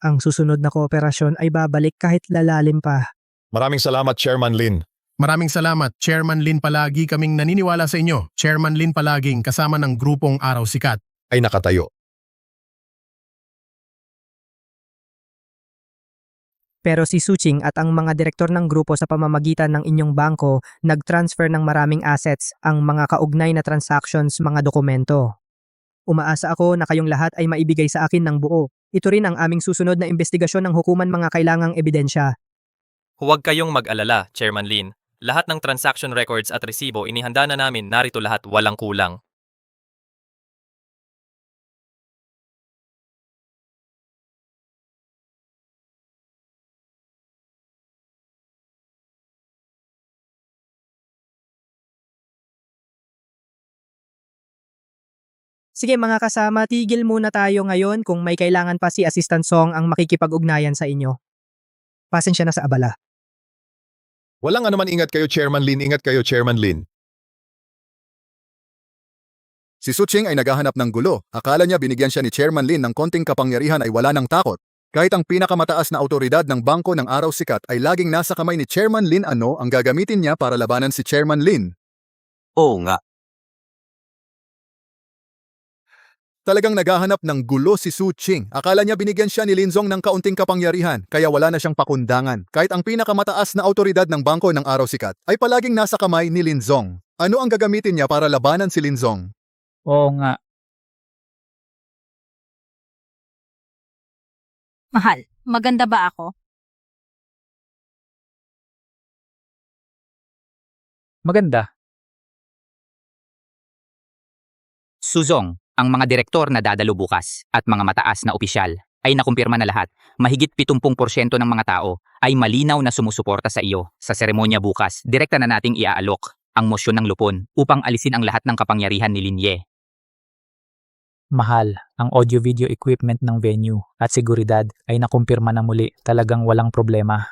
Ang susunod na kooperasyon ay babalik kahit lalalim pa. Maraming salamat, Chairman Lin. Maraming salamat, Chairman Lin palagi kaming naniniwala sa inyo. Chairman Lin palaging kasama ng grupong Araw Sikat. Ay nakatayo. Pero si Suching at ang mga direktor ng grupo sa pamamagitan ng inyong bangko nag-transfer ng maraming assets, ang mga kaugnay na transactions, mga dokumento. Umaasa ako na kayong lahat ay maibigay sa akin ng buo. Ito rin ang aming susunod na investigasyon ng hukuman mga kailangang ebidensya. Huwag kayong mag-alala, Chairman Lin. Lahat ng transaction records at resibo inihanda na namin, narito lahat, walang kulang. Sige mga kasama, tigil muna tayo ngayon kung may kailangan pa si Assistant Song ang makikipag-ugnayan sa inyo. Pasensya na sa abala. Walang anuman, ingat kayo, Chairman Lin. Ingat kayo, Chairman Lin. Si Suching ay naghahanap ng gulo. Akala niya binigyan siya ni Chairman Lin ng konting kapangyarihan ay wala ng takot. Kahit ang pinakamataas na autoridad ng Bangko ng Araw Sikat ay laging nasa kamay ni Chairman Lin, ano ang gagamitin niya para labanan si Chairman Lin? Oo nga. Talagang naghahanap ng gulo si Suching. Akala niya binigyan siya ni Linzong ng kaunting kapangyarihan, kaya wala na siyang pakundangan. Kahit ang pinakamataas na autoridad ng Bangko ng Araw Sikat ay palaging nasa kamay ni Linzong. Ano ang gagamitin niya para labanan si Linzong? Oo nga. Mahal, maganda ba ako? Maganda. Suzong, ang mga direktor na dadalo bukas at mga mataas na opisyal ay nakumpirma na lahat. Mahigit 70% ng mga tao ay malinaw na sumusuporta sa iyo. Sa seremonya bukas, direkta na nating iaalok ang mosyon ng lupon upang alisin ang lahat ng kapangyarihan ni Linye. Mahal, ang audio-video equipment ng venue at seguridad ay nakumpirma na muli, talagang walang problema.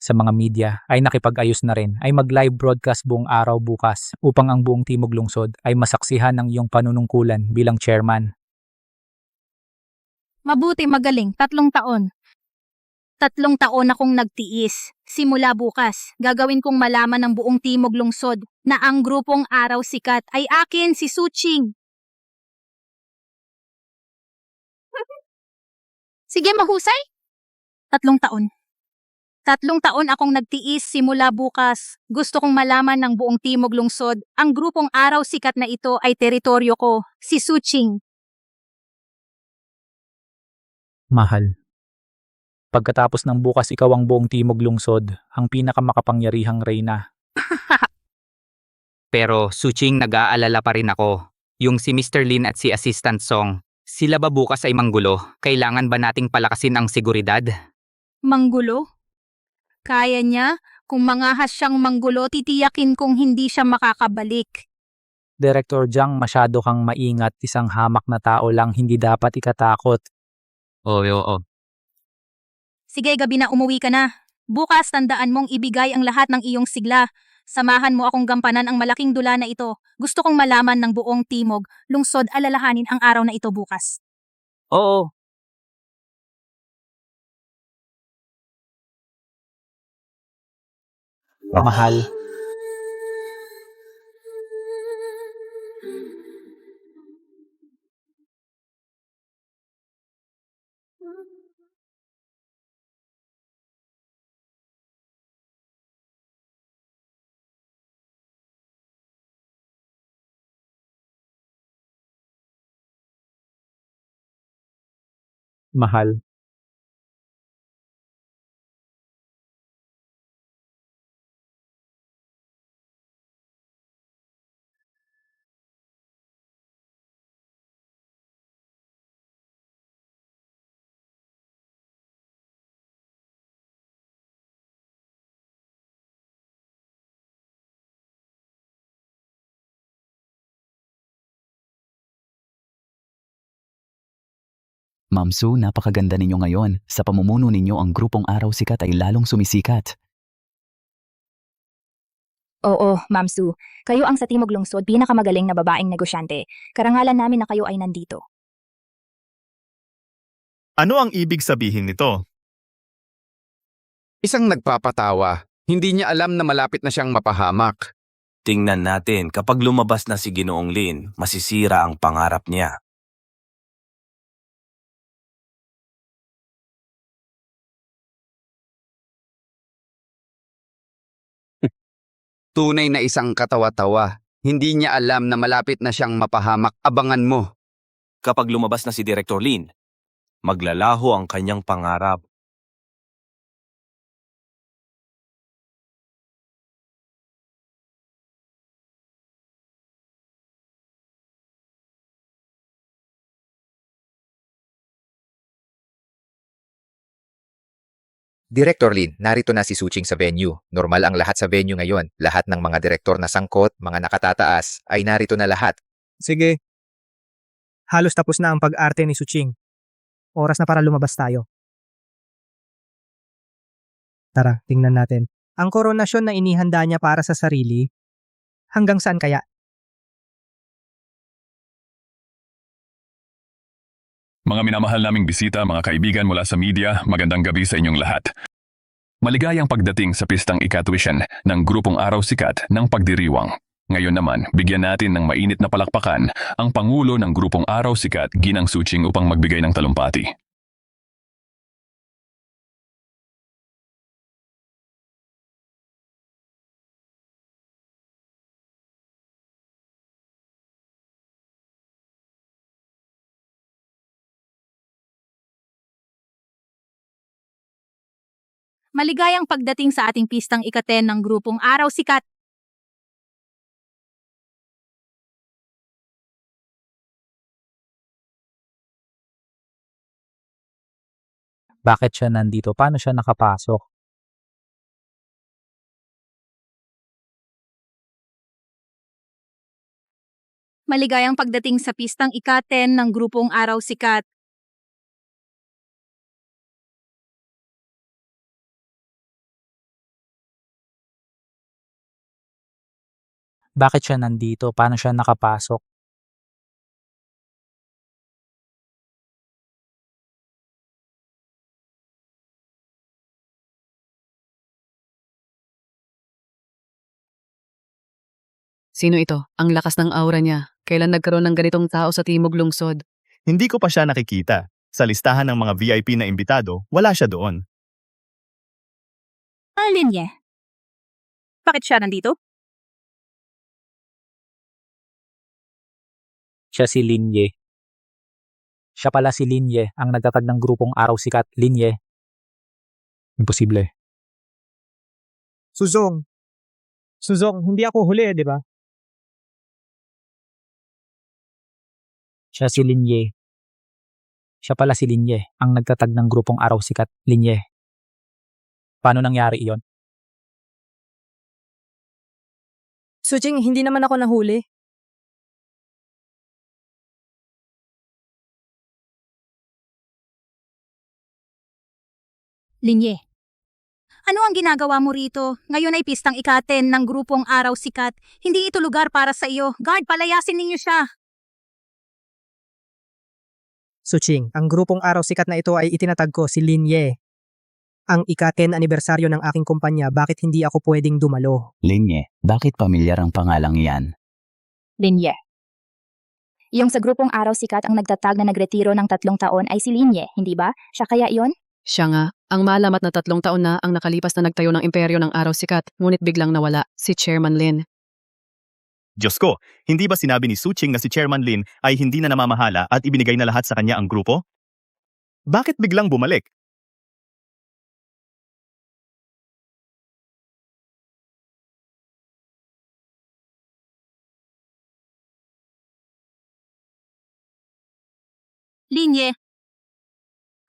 Sa mga media ay nakipag-ayos na rin ay mag-live broadcast buong araw bukas upang ang buong Timog Lungsod ay masaksihan ng iyong panunungkulan bilang chairman. Mabuti, magaling, 3 taon. 3 taon akong nagtiis. Simula bukas, gagawin kong malaman ng buong Timog Lungsod na ang grupong Araw Sikat ay akin, si Suching. Sige, mahusay. 3 taon. 3 taon akong nagtiis, simula bukas. Gusto kong malaman ng buong Timog Lungsod, ang grupong Araw Sikat na ito ay teritoryo ko, si Suching. Mahal. Pagkatapos ng bukas ikaw ang buong Timog Lungsod, ang pinakamakapangyarihang reyna. Pero Suching, nag-aalala pa rin ako. Yung si Mr. Lin at si Assistant Song, sila ba bukas ay manggulo? Kailangan ba nating palakasin ang seguridad? Manggulo? Kaya niya? Kung mangahas siyang manggulo, titiyakin kong hindi siya makakabalik. Director Jiang, masyado kang maingat, isang hamak na tao lang, hindi dapat ikatakot. Oo. Sige, gabi na, umuwi ka na. Bukas, tandaan mong ibigay ang lahat ng iyong sigla. Samahan mo akong gampanan ang malaking dula na ito. Gusto kong malaman ng buong Timog Lungsod, alalahanin ang araw na ito bukas. Oo. Mahal. Mahal. Ma'am Sue, napakaganda ninyo ngayon. Sa pamumuno ninyo, ang grupong Araw Sikat ay lalong sumisikat. Oo, Ma'am Sue. Kayo ang sa Timog Lungsod pinakamagaling na babaeng negosyante. Karangalan namin na kayo ay nandito. Ano ang ibig sabihin nito? Isang nagpapatawa. Hindi niya alam na malapit na siyang mapahamak. Tingnan natin, kapag lumabas na si Ginoong Lin, masisira ang pangarap niya. Tunay na isang katawa-tawa. Hindi niya alam na malapit na siyang mapahamak. Abangan mo. Kapag lumabas na si Director Lin, maglalaho ang kanyang pangarap. Director Lin, narito na si Suching sa venue. Normal ang lahat sa venue ngayon. Lahat ng mga direktor na sangkot, mga nakatataas, ay narito na lahat. Sige. Halos tapos na ang pag-arte ni Suching. Oras na para lumabas tayo. Tara, tingnan natin. Ang koronasyon na inihanda niya para sa sarili, hanggang saan kaya? Mga minamahal naming bisita, mga kaibigan mula sa media, magandang gabi sa inyong lahat. Maligayang pagdating sa pistang ikatwisyan ng grupong Araw Sikat ng Pagdiriwang. Ngayon naman, bigyan natin ng mainit na palakpakan ang Pangulo ng grupong Araw Sikat, Ginang Suching, upang magbigay ng talumpati. Maligayang pagdating sa ating pistang ika-10 ng grupong Araw Sikat. Bakit siya nandito? Paano siya nakapasok? Maligayang pagdating sa pistang ika-10 ng grupong Araw Sikat. Bakit siya nandito? Paano siya nakapasok? Sino ito? Ang lakas ng aura niya. Kailan nagkaroon ng ganitong tao sa Timog Lungsod? Hindi ko pa siya nakikita. Sa listahan ng mga VIP na imbitado, wala siya doon. Linye. Bakit siya nandito? Siya si Linye. Siya pala si Linye, ang nagtatag ng grupong Araw Sikat. Linye. Imposible. Suzong, hindi ako huli, di ba? Siya si Linye. Siya pala si Linye, ang nagtatag ng grupong Araw Sikat. Linye. Paano nangyari iyon? Suching, hindi naman ako nahuli. Linye. Ano ang ginagawa mo rito? Ngayon ay pistang ika-10 ng grupong Araw Sikat. Hindi ito lugar para sa iyo. Guard, palayasin ninyo siya. Suching, ang grupong Araw Sikat na ito ay itinatag ko si Lin Ye. Ang ika-10 anibersaryo ng aking kumpanya, bakit hindi ako pwedeng dumalo? Linye, bakit pamilyar ang pangalang iyan? Linye. Yung sa grupong Araw Sikat ang nagtatag na nagretiro ng 3 taon ay si Linye, hindi ba? Siya kaya iyon? Siya nga, ang malamat na 3 taon na ang nakalipas na nagtayo ng imperyo ng Araw Sikat, ngunit biglang nawala, si Chairman Lin. Diyos ko, hindi ba sinabi ni Suching na si Chairman Lin ay hindi na namamahala at ibinigay na lahat sa kanya ang grupo? Bakit biglang bumalik? Linye.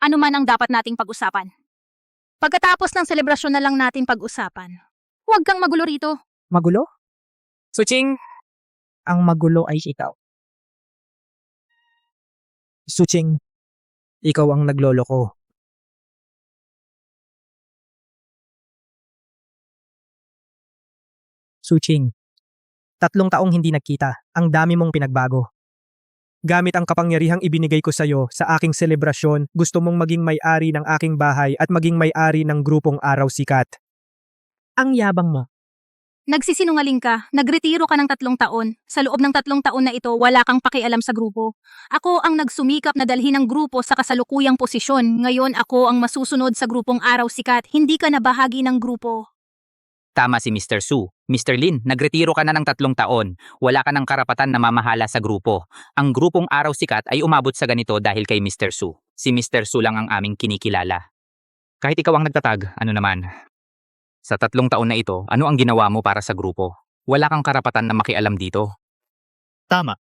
Ano man ang dapat nating pag-usapan? Pagkatapos ng selebrasyon na lang natin pag-usapan. Huwag kang magulo rito. Magulo? Suching, ang magulo ay ikaw. Suching, Ikaw ang nagloloko. Suching, 3 taong hindi nagkita, ang dami mong pinagbago. Gamit ang kapangyarihang ibinigay ko sa'yo sa aking selebrasyon, gusto mong maging may-ari ng aking bahay at maging may-ari ng grupong Araw Sikat. Ang yabang mo. Nagsisinungaling ka, nagretiro ka ng 3 taon. Sa loob ng 3 taon na ito, wala kang pakialam sa grupo. Ako ang nagsumikap na dalhin ang grupo sa kasalukuyang posisyon. Ngayon ako ang masusunod sa grupong Araw Sikat. Hindi ka na bahagi ng grupo. Tama si Mr. Su. Mr. Lin, nagretiro ka na ng 3 taon. Wala ka ng karapatan na mamahala sa grupo. Ang grupong Araw Sikat ay umabot sa ganito dahil kay Mr. Su. Si Mr. Su lang ang aming kinikilala. Kahit ikaw ang nagtatag, ano naman? Sa 3 taon na ito, ano ang ginawa mo para sa grupo? Wala kang karapatan na makialam dito. Tama.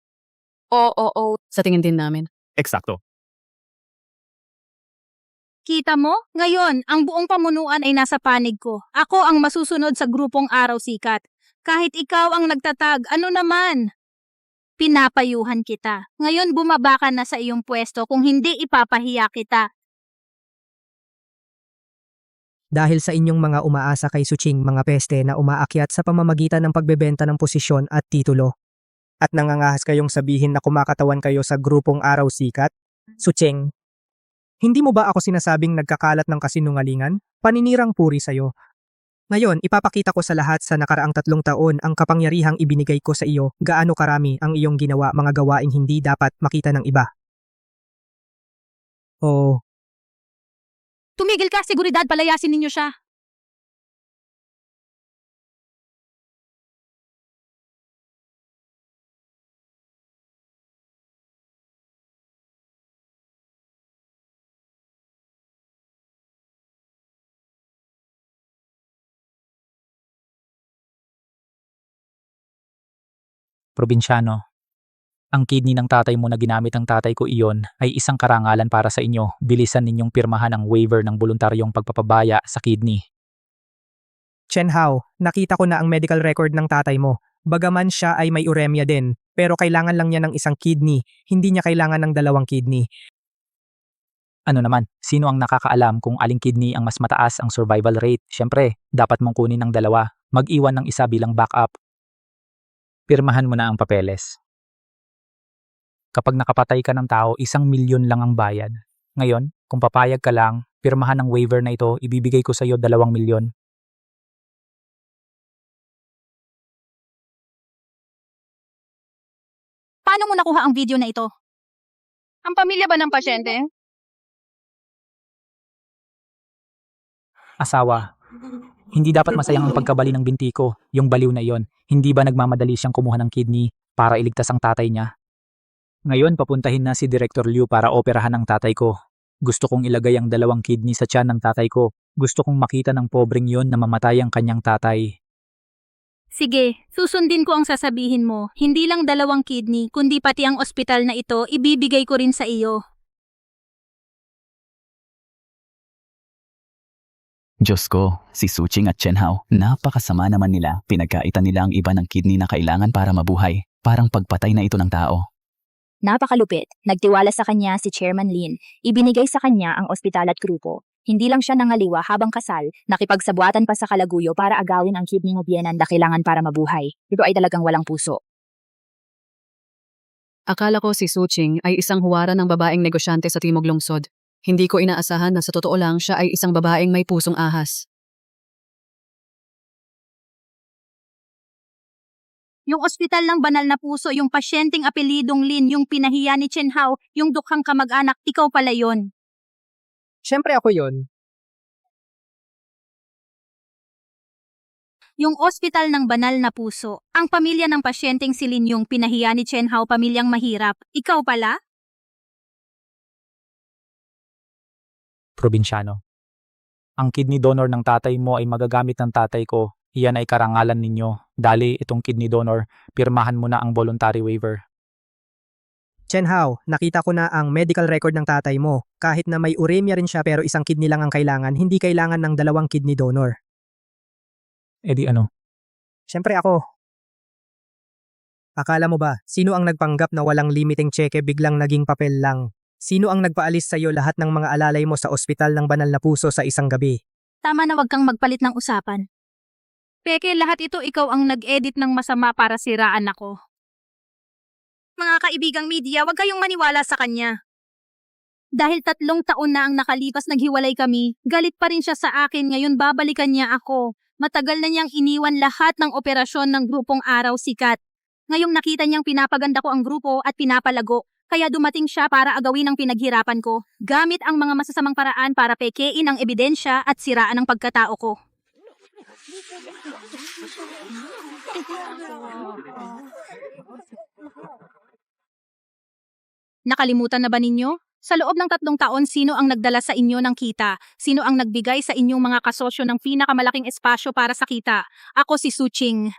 Oo. Sa tingin din namin. Eksakto. Kita mo? Ngayon, ang buong pamunuan ay nasa panig ko. Ako ang masusunod sa grupong Araw Sikat. Kahit ikaw ang nagtatag, ano naman? Pinapayuhan kita. Ngayon bumaba ka na sa iyong pwesto, kung hindi ipapahiya kita. Dahil sa inyong mga umaasa kay Suching, mga peste na umaakyat sa pamamagitan ng pagbebenta ng posisyon at titulo. At nangangahas kayong sabihin na kumakatawan kayo sa grupong Araw Sikat? Suching, hindi mo ba ako sinasabing nagkakalat ng kasinungalingan? Paninirang puri sa'yo. Ngayon, ipapakita ko sa lahat sa nakaraang 3 taon ang kapangyarihang ibinigay ko sa iyo, gaano karami ang iyong ginawa, mga gawaing hindi dapat makita ng iba. Oh, Tumigil ka, seguridad, palayasin ninyo siya. Probinsyano, ang kidney ng tatay mo na ginamit ng tatay ko iyon ay isang karangalan para sa inyo. Bilisan ninyong pirmahan ang waiver ng voluntaryong pagpapabaya sa kidney. Chen Hao, nakita ko na ang medical record ng tatay mo. Bagaman siya ay may uremia din, pero kailangan lang niya ng isang kidney, hindi niya kailangan ng 2 kidney. Ano naman, sino ang nakakaalam kung aling kidney ang mas mataas ang survival rate? Siyempre, dapat mong kunin ng 2. Mag-iwan ng isa bilang backup. Pirmahan mo na ang papeles. Kapag nakapatay ka ng tao, 1,000,000 lang ang bayad. Ngayon, kung papayag ka lang, pirmahan ang waiver na ito, ibibigay ko sa iyo 2,000,000. Paano mo nakuha ang video na ito? Ang pamilya ba ng pasyente? Asawa, hindi dapat masayang ang pagkabali ng binti ko, yung baliw na iyon. Hindi ba nagmamadali siyang kumuha ng kidney para iligtas ang tatay niya? Ngayon, papuntahin na si Director Liu para operahan ang tatay ko. Gusto kong ilagay ang 2 kidney sa tiyan ng tatay ko. Gusto kong makita ng pobreng yon na mamatay ang kanyang tatay. Sige, susundin ko ang sasabihin mo. Hindi lang 2 kidney, kundi pati ang ospital na ito, ibibigay ko rin sa iyo. Diyos ko, si Suching at Chen Hao, napakasama naman nila. Pinagkaitan nila ang iba ng kidney na kailangan para mabuhay. Parang pagpatay na ito ng tao. Napakalupit. Nagtiwala sa kanya si Chairman Lin. Ibinigay sa kanya ang ospital at grupo. Hindi lang siya nangaliwa habang kasal, nakipagsabuatan pa sa kalaguyo para agawin ang kidney na biyenan na kailangan para mabuhay. Ito ay talagang walang puso. Akala ko si Suching ay isang huwara ng babaeng negosyante sa Timog Lungsod. Hindi ko inaasahan na sa totoo lang siya ay isang babaeng may pusong ahas. Yung ospital ng banal na puso, yung pasyenteng apelidong Lin, yung pinahiya ni Chen Hao, yung dukhang kamag-anak, ikaw pala yon. Siyempre ako yon. Yung ospital ng banal na puso, ang pamilya ng pasyenteng si Lin, yung pinahiya ni Chen Hao, pamilyang mahirap, ikaw pala? Probinsyano. Ang kidney donor ng tatay mo ay magagamit ng tatay ko. Iyan ay karangalan ninyo. Dali, itong kidney donor, pirmahan mo na ang voluntary waiver. Chen Hao, nakita ko na ang medical record ng tatay mo. Kahit na may uremia rin siya pero isang kidney lang ang kailangan, hindi kailangan ng 2 kidney donor. Eh di ano? Siyempre ako. Akala mo ba, sino ang nagpanggap na walang limiting cheque biglang naging papel lang? Sino ang nagpaalis sa iyo lahat ng mga alalay mo sa ospital ng banal na puso sa isang gabi? Tama na, wag kang magpalit ng usapan. Peke, lahat ito ikaw ang nag-edit ng masama para siraan ako. Mga kaibigang media, wag kayong maniwala sa kanya. Dahil 3 taon na ang nakalipas naghiwalay kami, galit pa rin siya sa akin, ngayon babalikan niya ako. Matagal na niyang iniwan lahat ng operasyon ng grupong Araw Sikat. Ngayong nakita niyang pinapaganda ko ang grupo at pinapalago, kaya dumating siya para agawin ang pinaghirapan ko, gamit ang mga masasamang paraan para pekein ang ebidensya at siraan ang pagkatao ko. Nakalimutan na ba ninyo? Sa loob ng 3 taon, sino ang nagdala sa inyo ng kita? Sino ang nagbigay sa inyong mga kasosyo ng pinakamalaking espasyo para sa kita? Ako si Suching.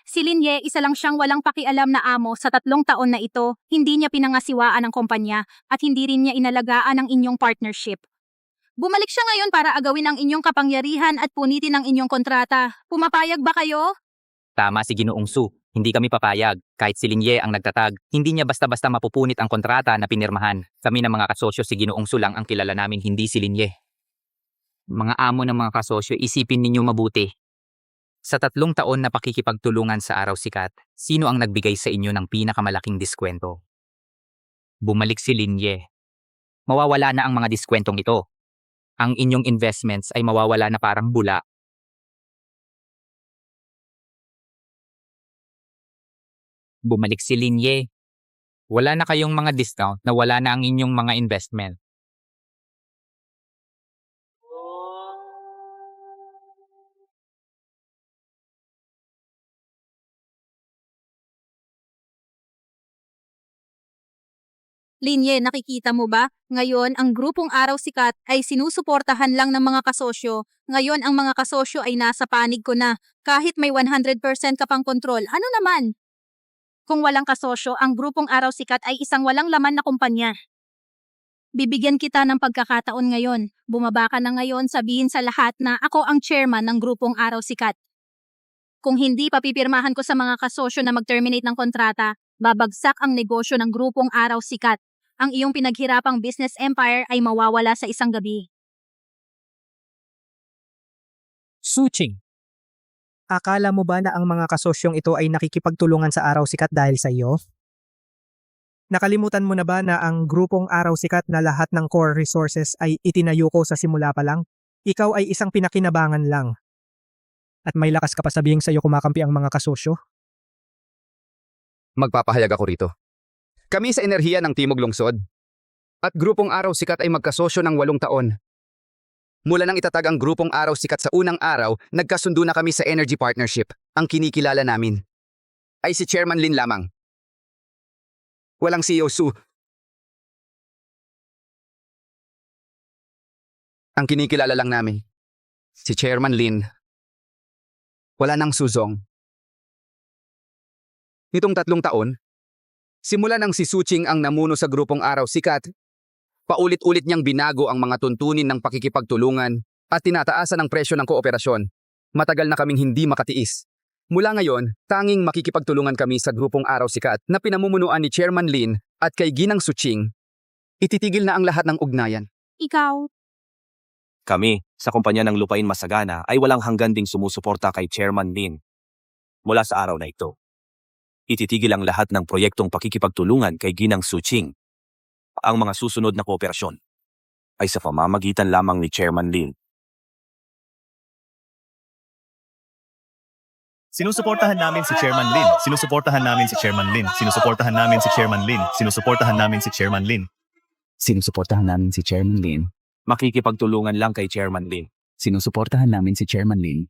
Si Linye, isa lang siyang walang pakialam na amo sa 3 taon na ito, hindi niya pinangasiwaan ang kumpanya at hindi rin niya inalagaan ang inyong partnership. Bumalik siya ngayon para agawin ang inyong kapangyarihan at punitin ang inyong kontrata. Pumapayag ba kayo? Tama si Ginoong Su, hindi kami papayag. Kahit si Linye ang nagtatag, hindi niya basta-basta mapupunit ang kontrata na pinirmahan. Kami ng mga kasosyo si Ginoong Su lang ang kilala namin, hindi si Linye. Mga amo ng mga kasosyo, isipin ninyo mabuti. Sa 3 taon na pakikipagtulungan sa Araw Sikat, sino ang nagbigay sa inyo ng pinakamalaking diskwento? Bumalik si Linye. Mawawala na ang mga diskwentong ito. Ang inyong investments ay mawawala na parang bula. Bumalik si Linye. Wala na kayong mga discount na wala na ang inyong mga investment. Linye, nakikita mo ba? Ngayon, ang grupong Araw Sikat ay sinusuportahan lang ng mga kasosyo. Ngayon, ang mga kasosyo ay nasa panig ko na. Kahit may 100% ka pang kontrol, ano naman? Kung walang kasosyo, ang grupong Araw Sikat ay isang walang laman na kumpanya. Bibigyan kita ng pagkakataon ngayon. Bumaba ka na ngayon, sabihin sa lahat na ako ang chairman ng grupong Araw Sikat. Kung hindi papipirmahan ko sa mga kasosyo na mag-terminate ng kontrata, babagsak ang negosyo ng grupong Araw Sikat. Ang iyong pinaghirapang business empire ay mawawala sa isang gabi. Suching. Akala mo ba na ang mga kasosyong ito ay nakikipagtulungan sa Araw Sikat dahil sa iyo? Nakalimutan mo na ba na ang grupong Araw Sikat na lahat ng core resources ay itinayo ko sa simula pa lang? Ikaw ay isang pinakinabangan lang. At may lakas ka pa sabihing sa iyo kumakampi ang mga kasosyo? Magpapahayag ako rito. Kami sa enerhiya ng Timog Lungsod at grupong Araw Sikat ay magkasosyo ng 8 taon. Mula nang itatag ang grupong Araw Sikat sa unang araw, nagkasundo na kami sa energy partnership. Ang kinikilala namin ay si Chairman Lin lamang. Walang CEO Su. Ang kinikilala lang namin si Chairman Lin. Wala nang Suzong. Nitong 3 taon, simula nang si Suching ang namuno sa grupong Araw Sikat, paulit-ulit niyang binago ang mga tuntunin ng pakikipagtulungan at tinataasan ang presyo ng kooperasyon. Matagal na kaming hindi makatiis. Mula ngayon, tanging makikipagtulungan kami sa grupong Araw Sikat na pinamumunuan ni Chairman Lin at kay Ginang Suching. Ititigil na ang lahat ng ugnayan. Ikaw? Kami, sa kumpanya ng Lupain Masagana, ay walang hanggan ding sumusuporta kay Chairman Lin. Mula sa araw na ito, ititigil ang lahat ng proyektong pakikipagtulungan kay Ginang Suching. Ang mga susunod na kooperasyon ay sa pamamagitan lamang ni Chairman Lin. Sinusuportahan namin si Chairman Lin. Sinusuportahan namin si Chairman Lin. Sinusuportahan namin si Chairman Lin. Sinusuportahan namin si Chairman Lin. Sinusuportahan namin si Chairman Lin. Makikipagtulungan lang kay Chairman Lin. Sinusuportahan namin si Chairman Lin.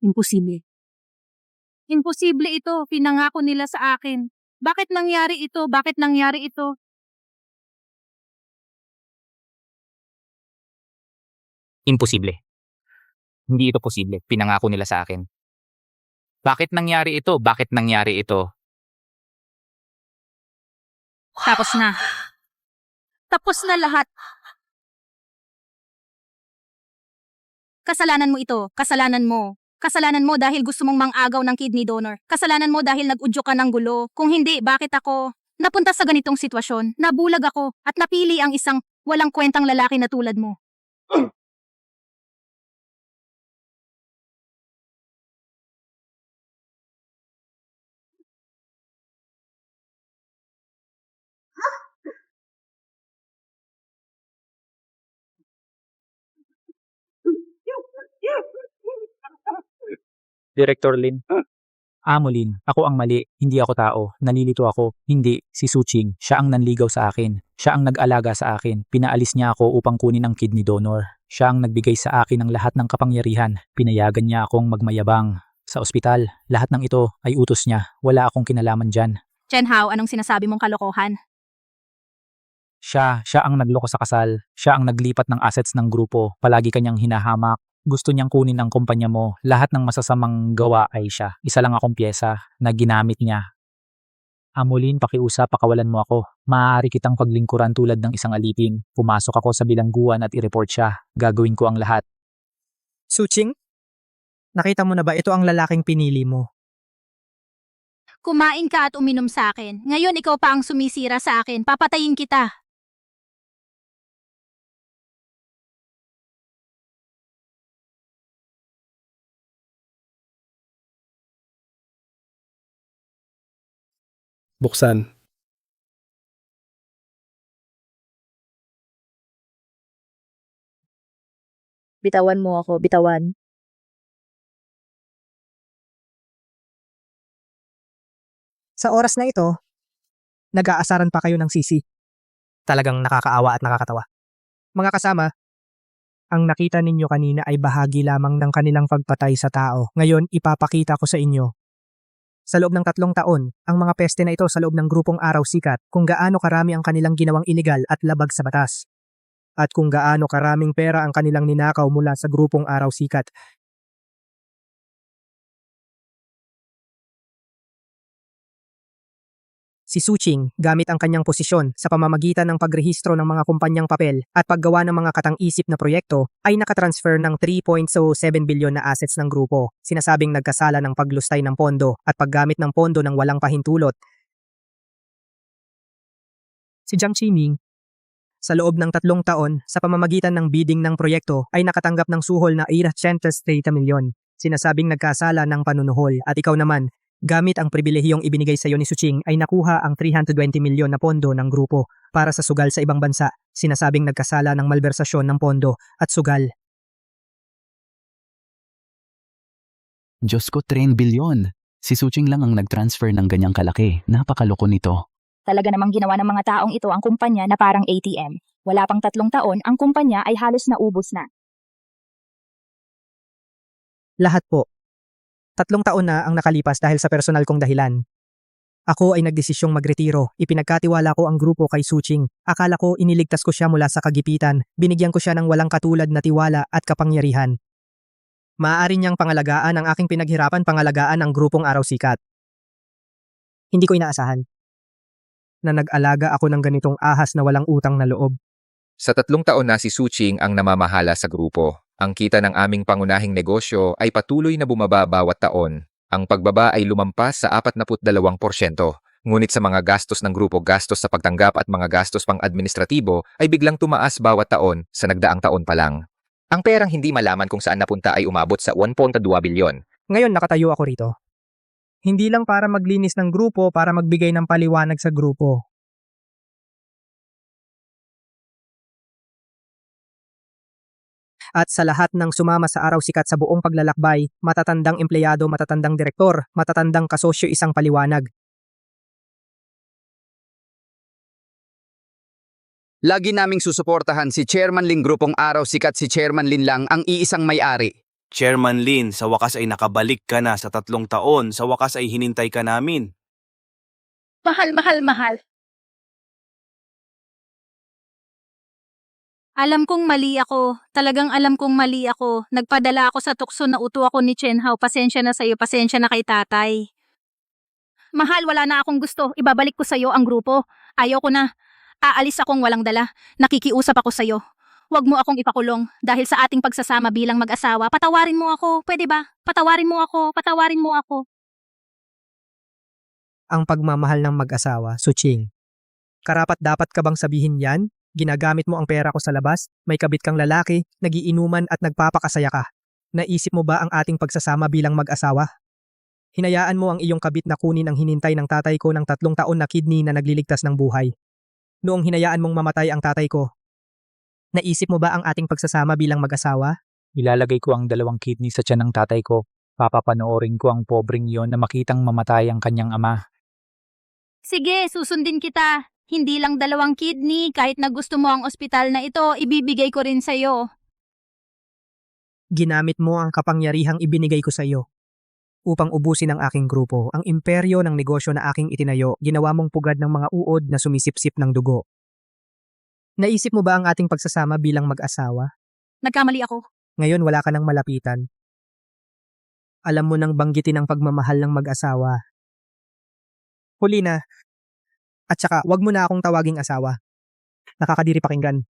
Imposible. Imposible ito, pinangako nila sa akin. Bakit nangyari ito? Bakit nangyari ito? Imposible. Hindi ito posible, pinangako nila sa akin. Bakit nangyari ito? Bakit nangyari ito? Tapos na. Tapos na lahat. Kasalanan mo ito. Kasalanan mo. Kasalanan mo dahil gusto mong mang-agaw ng kidney donor. Kasalanan mo dahil nag-udyo ka ng gulo. Kung hindi, bakit ako? napunta sa ganitong sitwasyon, nabulag ako at napili ang isang walang kwentang lalaki na tulad mo. Director Lin. Amo Lin, ako ang mali, hindi ako tao, nalilito ako, hindi, si Suching, siya ang nanligaw sa akin, siya ang nag-alaga sa akin, pinaalis niya ako upang kunin ang kidney donor, siya ang nagbigay sa akin ng lahat ng kapangyarihan, pinayagan niya akong magmayabang. Sa ospital, lahat ng ito ay utos niya, wala akong kinalaman dyan. Chen Hao, anong sinasabi mong kalokohan? Siya ang nagloko sa kasal, siya ang naglipat ng assets ng grupo, palagi kanyang hinahamak. Gusto niyang kunin ang kumpanya mo, lahat ng masasamang gawa ay siya. Isa lang akong pyesa na ginamit niya. Amulin, pakiusap, pakawalan mo ako. Maaari kitang paglingkuran tulad ng isang alipin. Pumasok ako sa bilangguan at i-report siya. Gagawin ko ang lahat. Suching, nakita mo na ba ito ang lalaking pinili mo? Kumain ka at uminom sa akin. Ngayon ikaw pa ang sumisira sa akin. Papatayin kita. Buksan. Bitawan mo ako, bitawan. Sa oras na ito, nag-aasaran pa kayo ng sisi. Talagang nakakaawa at nakakatawa. Mga kasama, ang nakita ninyo kanina ay bahagi lamang ng kanilang pagpatay sa tao. Ngayon, ipapakita ko sa inyo. Sa loob ng 3 taon, ang mga peste na ito sa loob ng grupong Araw Sikat kung gaano karami ang kanilang ginawang iligal at labag sa batas. At kung gaano karaming pera ang kanilang ninakaw mula sa grupong Araw Sikat. Si Suching, gamit ang kanyang posisyon sa pamamagitan ng pagrehistro ng mga kumpanyang papel at paggawa ng mga katang-isip na proyekto, ay nakatransfer ng 3.07 bilyon na assets ng grupo, sinasabing nagkasala ng paglustay ng pondo at paggamit ng pondo ng walang pahintulot. Si Jiang Qiming, sa loob ng 3 taon, sa pamamagitan ng bidding ng proyekto, ay nakatanggap ng suhol na 830 milyon, sinasabing nagkasala ng panunuhol. At ikaw naman, gamit ang pribilehiyong ibinigay sa iyo ni Suching ay nakuha ang 320 milyon na pondo ng grupo para sa sugal sa ibang bansa, sinasabing nagkasala ng malbersasyon ng pondo at sugal. Diyos ko, 3 bilyon. Si Suching lang ang nag-transfer ng ganyang kalaki. Napakaloko nito. Talaga namang ginawa ng mga taong ito ang kumpanya na parang ATM. Wala pang 3 taon, ang kumpanya ay halos naubos na. Lahat po. 3 taon na ang nakalipas dahil sa personal kong dahilan. Ako ay nagdesisyong magretiro. Ipinagkatiwala ko ang grupo kay Suching. Akala ko iniligtas ko siya mula sa kagipitan. Binigyan ko siya ng walang katulad na tiwala at kapangyarihan. Maaari niyang pangalagaan ang aking pinaghirapan, pangalagaan ang grupong Araw Sikat. Hindi ko inaasahan na nag-alaga ako ng ganitong ahas na walang utang na loob. Sa 3 taon na si Suching ang namamahala sa grupo. Ang kita ng aming pangunahing negosyo ay patuloy na bumaba bawat taon. Ang pagbaba ay lumampas sa 42%. Ngunit sa mga gastos ng grupo, gastos sa pagtanggap at mga gastos pang-administratibo ay biglang tumaas bawat taon sa nagdaang taon pa lang. Ang perang hindi malaman kung saan napunta ay umabot sa 1.2 bilyon. Ngayon nakatayo ako rito. Hindi lang para maglinis ng grupo, para magbigay ng paliwanag sa grupo. At sa lahat ng sumama sa Araw Sikat sa buong paglalakbay, matatandang empleyado, matatandang direktor, matatandang kasosyo, isang paliwanag. Lagi naming susuportahan si Chairman Lin Grupong Araw Sikat. Si Chairman Lin lang ang iisang may-ari. Chairman Lin, sa wakas ay nakabalik ka na sa 3 taon. Sa wakas ay hinintay ka namin. Mahal. Alam kong mali ako. Talagang alam kong mali ako. Nagpadala ako sa tukso na uto ako ni Chen Hao. Pasensya na sa'yo, pasensya na kay tatay. Mahal, wala na akong gusto. Ibabalik ko sa'yo ang grupo. Ayaw ko na. Aalis akong walang dala. Nakikiusap ako sa'yo. Huwag mo akong ipakulong dahil sa ating pagsasama bilang mag-asawa. Patawarin mo ako, pwede ba? Patawarin mo ako. ang pagmamahal ng mag-asawa, Suching. Karapat-dapat ka bang sabihin yan? Ginagamit mo ang pera ko sa labas, may kabit kang lalaki, nagiinuman at nagpapakasaya ka. Naisip mo ba ang ating pagsasama bilang mag-asawa? Hinayaan mo ang iyong kabit na kunin ang hinintay ng tatay ko ng 3 taon na kidney na nagliligtas ng buhay. Noong hinayaan mong mamatay ang tatay ko, naisip mo ba ang ating pagsasama bilang mag-asawa? Ilalagay ko ang 2 kidney sa tiyan ng tatay ko. Papapanoorin ko ang pobreng yon na makitang mamatay ang kanyang ama. Sige, susundin kita. Hindi lang 2 kidney, kahit na gusto mo ang ospital na ito, ibibigay ko rin sa'yo. Ginamit mo ang kapangyarihang ibinigay ko sa iyo upang ubusin ang aking grupo, ang imperyo ng negosyo na aking itinayo, ginawa mong pugad ng mga uod na sumisipsip ng dugo. Naisip mo ba ang ating pagsasama bilang mag-asawa? Nagkamali ako. Ngayon wala ka nang malapitan. Alam mo nang banggitin ang pagmamahal ng mag-asawa. Huli na. At saka, wag mo na akong tawaging asawa. Nakakadiri pakinggan.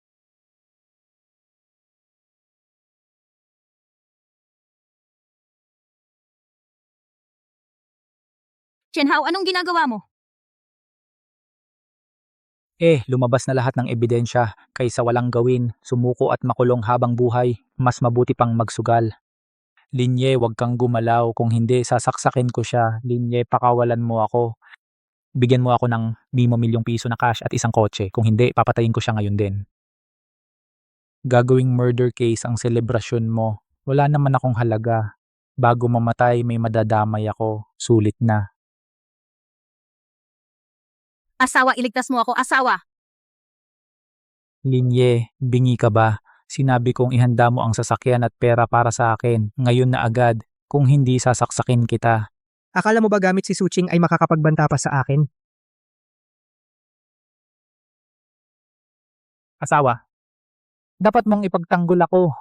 Chenhao, anong ginagawa mo? Lumabas na lahat ng ebidensya. Kaysa walang gawin, sumuko at makulong habang buhay, mas mabuti pang magsugal. Linye, wag kang gumalaw. Kung hindi, sasaksakin ko siya. Linye, pakawalan mo ako. Bigyan mo ako ng 5 milyong piso na cash at isang kotse. Kung hindi, papatayin ko siya ngayon din. Gagawing murder case ang selebrasyon mo. Wala naman akong halaga. Bago mamatay, may madadamay ako. Sulit na. Asawa, iligtas mo ako. Asawa! Linye, bingi ka ba? Sinabi kong ihanda mo ang sasakyan at pera para sa akin. Ngayon na agad. Kung hindi, sasaksakin kita. Akala mo ba gamit si Suching ay makakapagbanta pa sa akin? Asawa, dapat mong ipagtanggol ako.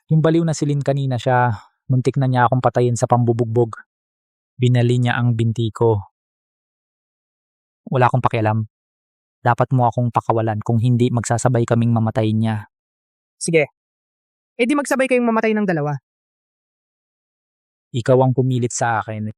Yung baliw na silin kanina siya, muntik na niya akong patayin sa pambubugbog. Binali niya ang binti ko. Wala akong pakialam. Dapat mo akong pakawalan, kung hindi magsasabay kaming mamatay niya. Sige. Di magsabay kayong mamatay ng 2. Ikaw ang pumilit sa akin.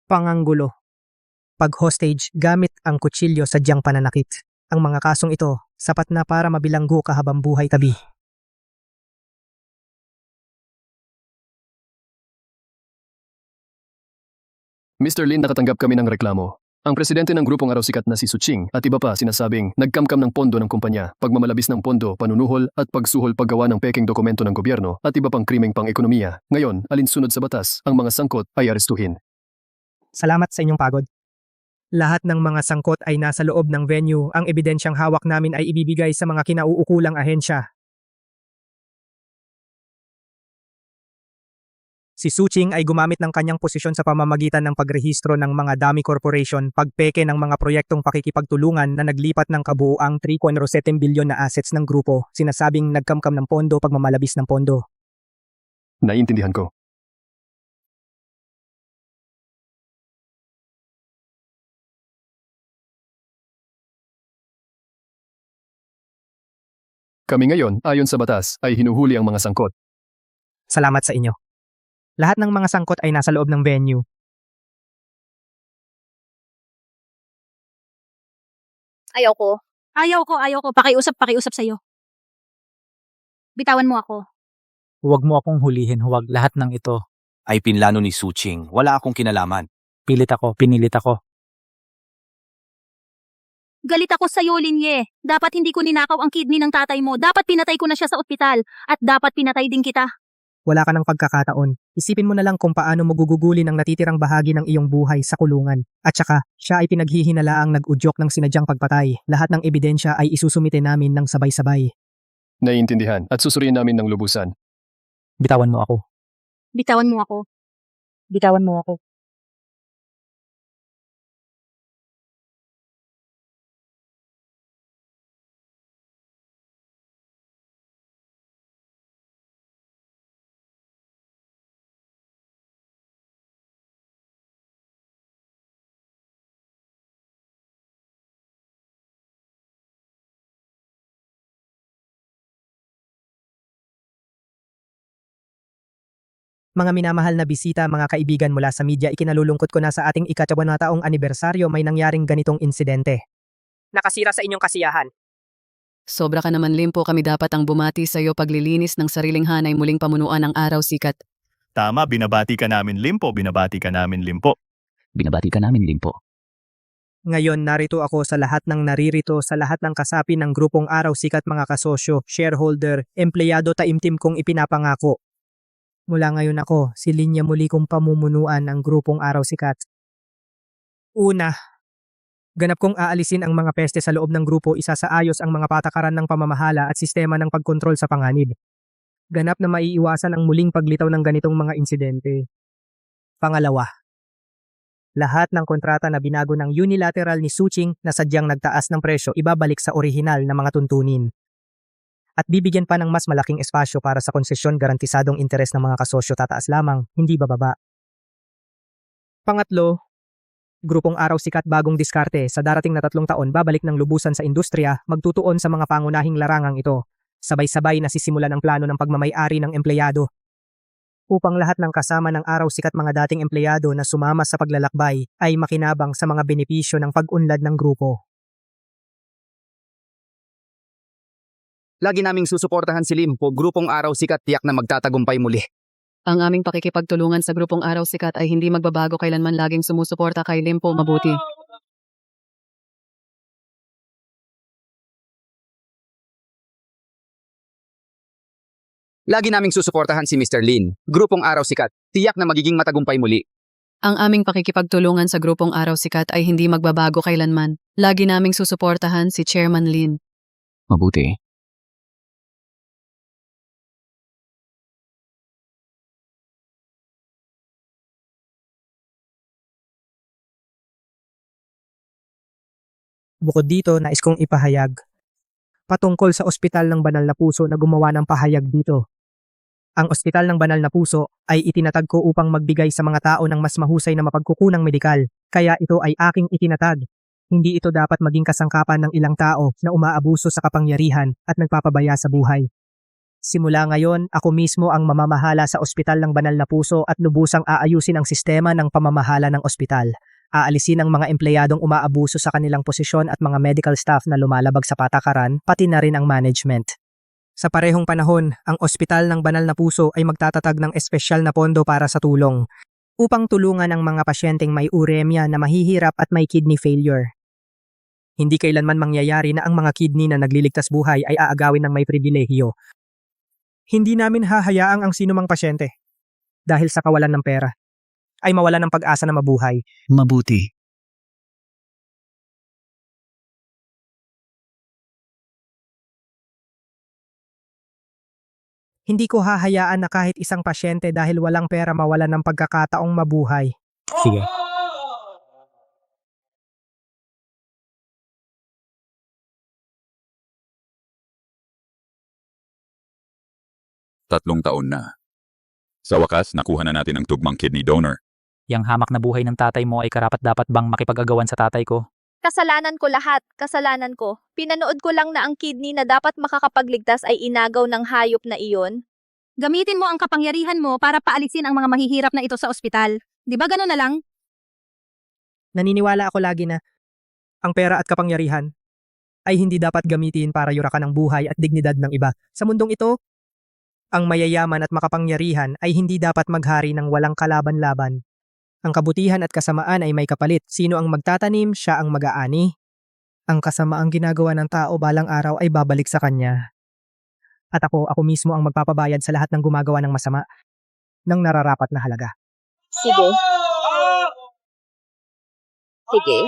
Panganggulo. Pag-hostage gamit ang kutsilyo sadyang pananakit. Ang mga kasong ito, sapat na para mabilanggo ka habang buhay tabi. Mr. Lin, nakatanggap kami ng reklamo. Ang presidente ng grupong Araw Sikat na si Suching at iba pa sinasabing nagkamkam ng pondo ng kumpanya, pagmamalabis ng pondo, panunuhol at pagsuhol paggawa ng peking dokumento ng gobyerno at iba pang krimeng pang-ekonomiya. Ngayon, alinsunod sa batas, ang mga sangkot ay arestuhin. Salamat sa inyong pagod. Lahat ng mga sangkot ay nasa loob ng venue. Ang ebidensyang hawak namin ay ibibigay sa mga kinauukulang ahensya. Si Suching ay gumamit ng kanyang posisyon sa pamamagitan ng pagrehistro ng mga dummy corporation, pagpeke ng mga proyektong pakikipagtulungan na naglipat ng kabuuang 3.7 bilyon na assets ng grupo, sinasabing nagkamkam ng pondo, pagmamalabis ng pondo. Naiintindihan ko. Kami ngayon, ayon sa batas, ay hinuhuli ang mga sangkot. Salamat sa inyo. Lahat ng mga sangkot ay nasa loob ng venue. Ayoko. Ayoko. Pakiusap sa'yo. Bitawan mo ako. Huwag mo akong hulihin, huwag lahat ng ito. Ay pinlano ni Suching, wala akong kinalaman. Pinilit ako. Galit ako sa'yo, Linye. Dapat hindi ko ninakaw ang kidney ng tatay mo. Dapat pinatay ko na siya sa ospital. At dapat pinatay din kita. Wala ka ng pagkakataon. Isipin mo na lang kung paano mo gugugulin ang natitirang bahagi ng iyong buhay sa kulungan. At saka, siya ay pinaghihinalaang nag-udyok ng sinadyang pagpatay. Lahat ng ebidensya ay isusumite namin ng sabay-sabay. Naiintindihan at susuriin namin ng lubusan. Bitawan mo ako. Bitawan mo ako. Bitawan mo ako. Mga minamahal na bisita, mga kaibigan mula sa media, ikinalulungkot ko na sa ating ika-80 anibersaryo may nangyaring ganitong insidente. Nakasira sa inyong kasiyahan. Sobra ka naman, Limpo. Kami dapat ang bumati sa iyo paglilinis ng sariling hanay muling pamunuan ng araw sikat. Tama, binabati ka namin Limpo, binabati ka namin Limpo. Binabati ka namin, Limpo. Ngayon narito ako sa lahat ng naririto, sa lahat ng kasapi ng grupong Araw Sikat, mga kasosyo, shareholder, empleyado, taimtim kong ipinapangako. Mula ngayon ako, si Linya muli kong pamumunuan ng grupong Araw Sikat. Una, ganap kong aalisin ang mga peste sa loob ng grupo, isasaayos ang mga patakaran ng pamamahala at sistema ng pagkontrol sa panganib. Ganap na maiiwasan ang muling paglitaw ng ganitong mga insidente. Pangalawa, lahat ng kontrata na binago ng unilateral ni Suching na sadyang nagtaas ng presyo ibabalik sa orihinal na mga tuntunin. At bibigyan pa ng mas malaking espasyo para sa konsesyon, garantisadong interes ng mga kasosyo tataas lamang, hindi bababa. Pangatlo, grupong Araw Sikat bagong diskarte sa darating na 3 taon babalik ng lubusan sa industriya, magtutuon sa mga pangunahing larangang ito. Sabay-sabay nasisimulan ang plano ng pagmamay-ari ng empleyado. Upang lahat ng kasama ng Araw Sikat, mga dating empleyado na sumama sa paglalakbay, ay makinabang sa mga benepisyo ng pag-unlad ng grupo. Lagi naming susuportahan si Limpo, grupong Araw Sikat, tiyak na magtatagumpay muli. Ang aming pakikipagtulungan sa grupong Araw Sikat ay hindi magbabago, kailanman laging sumusuporta kay Limpo mabuti. Lagi naming susuportahan si Mr. Lin, grupong Araw Sikat, tiyak na magiging matagumpay muli. Ang aming pakikipagtulungan sa grupong Araw Sikat ay hindi magbabago kailanman. Lagi naming susuportahan si Chairman Lin. Mabuti. Bukod dito, nais kong ipahayag patungkol sa Ospital ng Banal na Puso na gumawa ng pahayag dito. Ang Ospital ng Banal na Puso ay itinatag ko upang magbigay sa mga tao ng mas mahusay na mapagkukunang medikal, kaya ito ay aking itinatag. Hindi ito dapat maging kasangkapan ng ilang tao na umaabuso sa kapangyarihan at nagpapabaya sa buhay. Simula ngayon, ako mismo ang mamamahala sa Ospital ng Banal na Puso at lubusang aayusin ang sistema ng pamamahala ng ospital. Aalisin ang mga empleyadong umaabuso sa kanilang posisyon at mga medical staff na lumalabag sa patakaran, pati na rin ang management. Sa parehong panahon, ang Ospital ng Banal na Puso ay magtatatag ng espesyal na pondo para sa tulong upang tulungan ang mga pasyenteng may uremia na mahihirap at may kidney failure. Hindi kailanman mangyayari na ang mga kidney na nagliligtas buhay ay aagawin ng may pribilehiyo. Hindi namin hahayaang ang sinumang pasyente, dahil sa kawalan ng pera, ay mawalan ng pag-asa na mabuhay. Mabuti. Hindi ko hahayaan na kahit isang pasyente dahil walang pera mawalan ng pagkakataong mabuhay. Sige. Tatlong taon na. Sa wakas, nakuha na natin ang tugmang kidney donor. Yang hamak na buhay ng tatay mo ay karapat-dapat bang makipag-agawan sa tatay ko? Kasalanan ko lahat, kasalanan ko. Pinanood ko lang na ang kidney na dapat makakapagligtas ay inagaw ng hayop na iyon. Gamitin mo ang kapangyarihan mo para paalisin ang mga mahihirap na ito sa ospital. Di ba gano'n na lang? Naniniwala ako lagi na ang pera at kapangyarihan ay hindi dapat gamitin para yurakan ang buhay at dignidad ng iba. Sa mundong ito, ang mayayaman at makapangyarihan ay hindi dapat maghari ng walang kalaban-laban. Ang kabutihan at kasamaan ay may kapalit. Sino ang magtatanim, siya ang mag-aani. Ang kasamaang ginagawa ng tao balang araw ay babalik sa kanya. At ako mismo ang magpapabayad sa lahat ng gumagawa ng masama ng nararapat na halaga. Sige. Sige.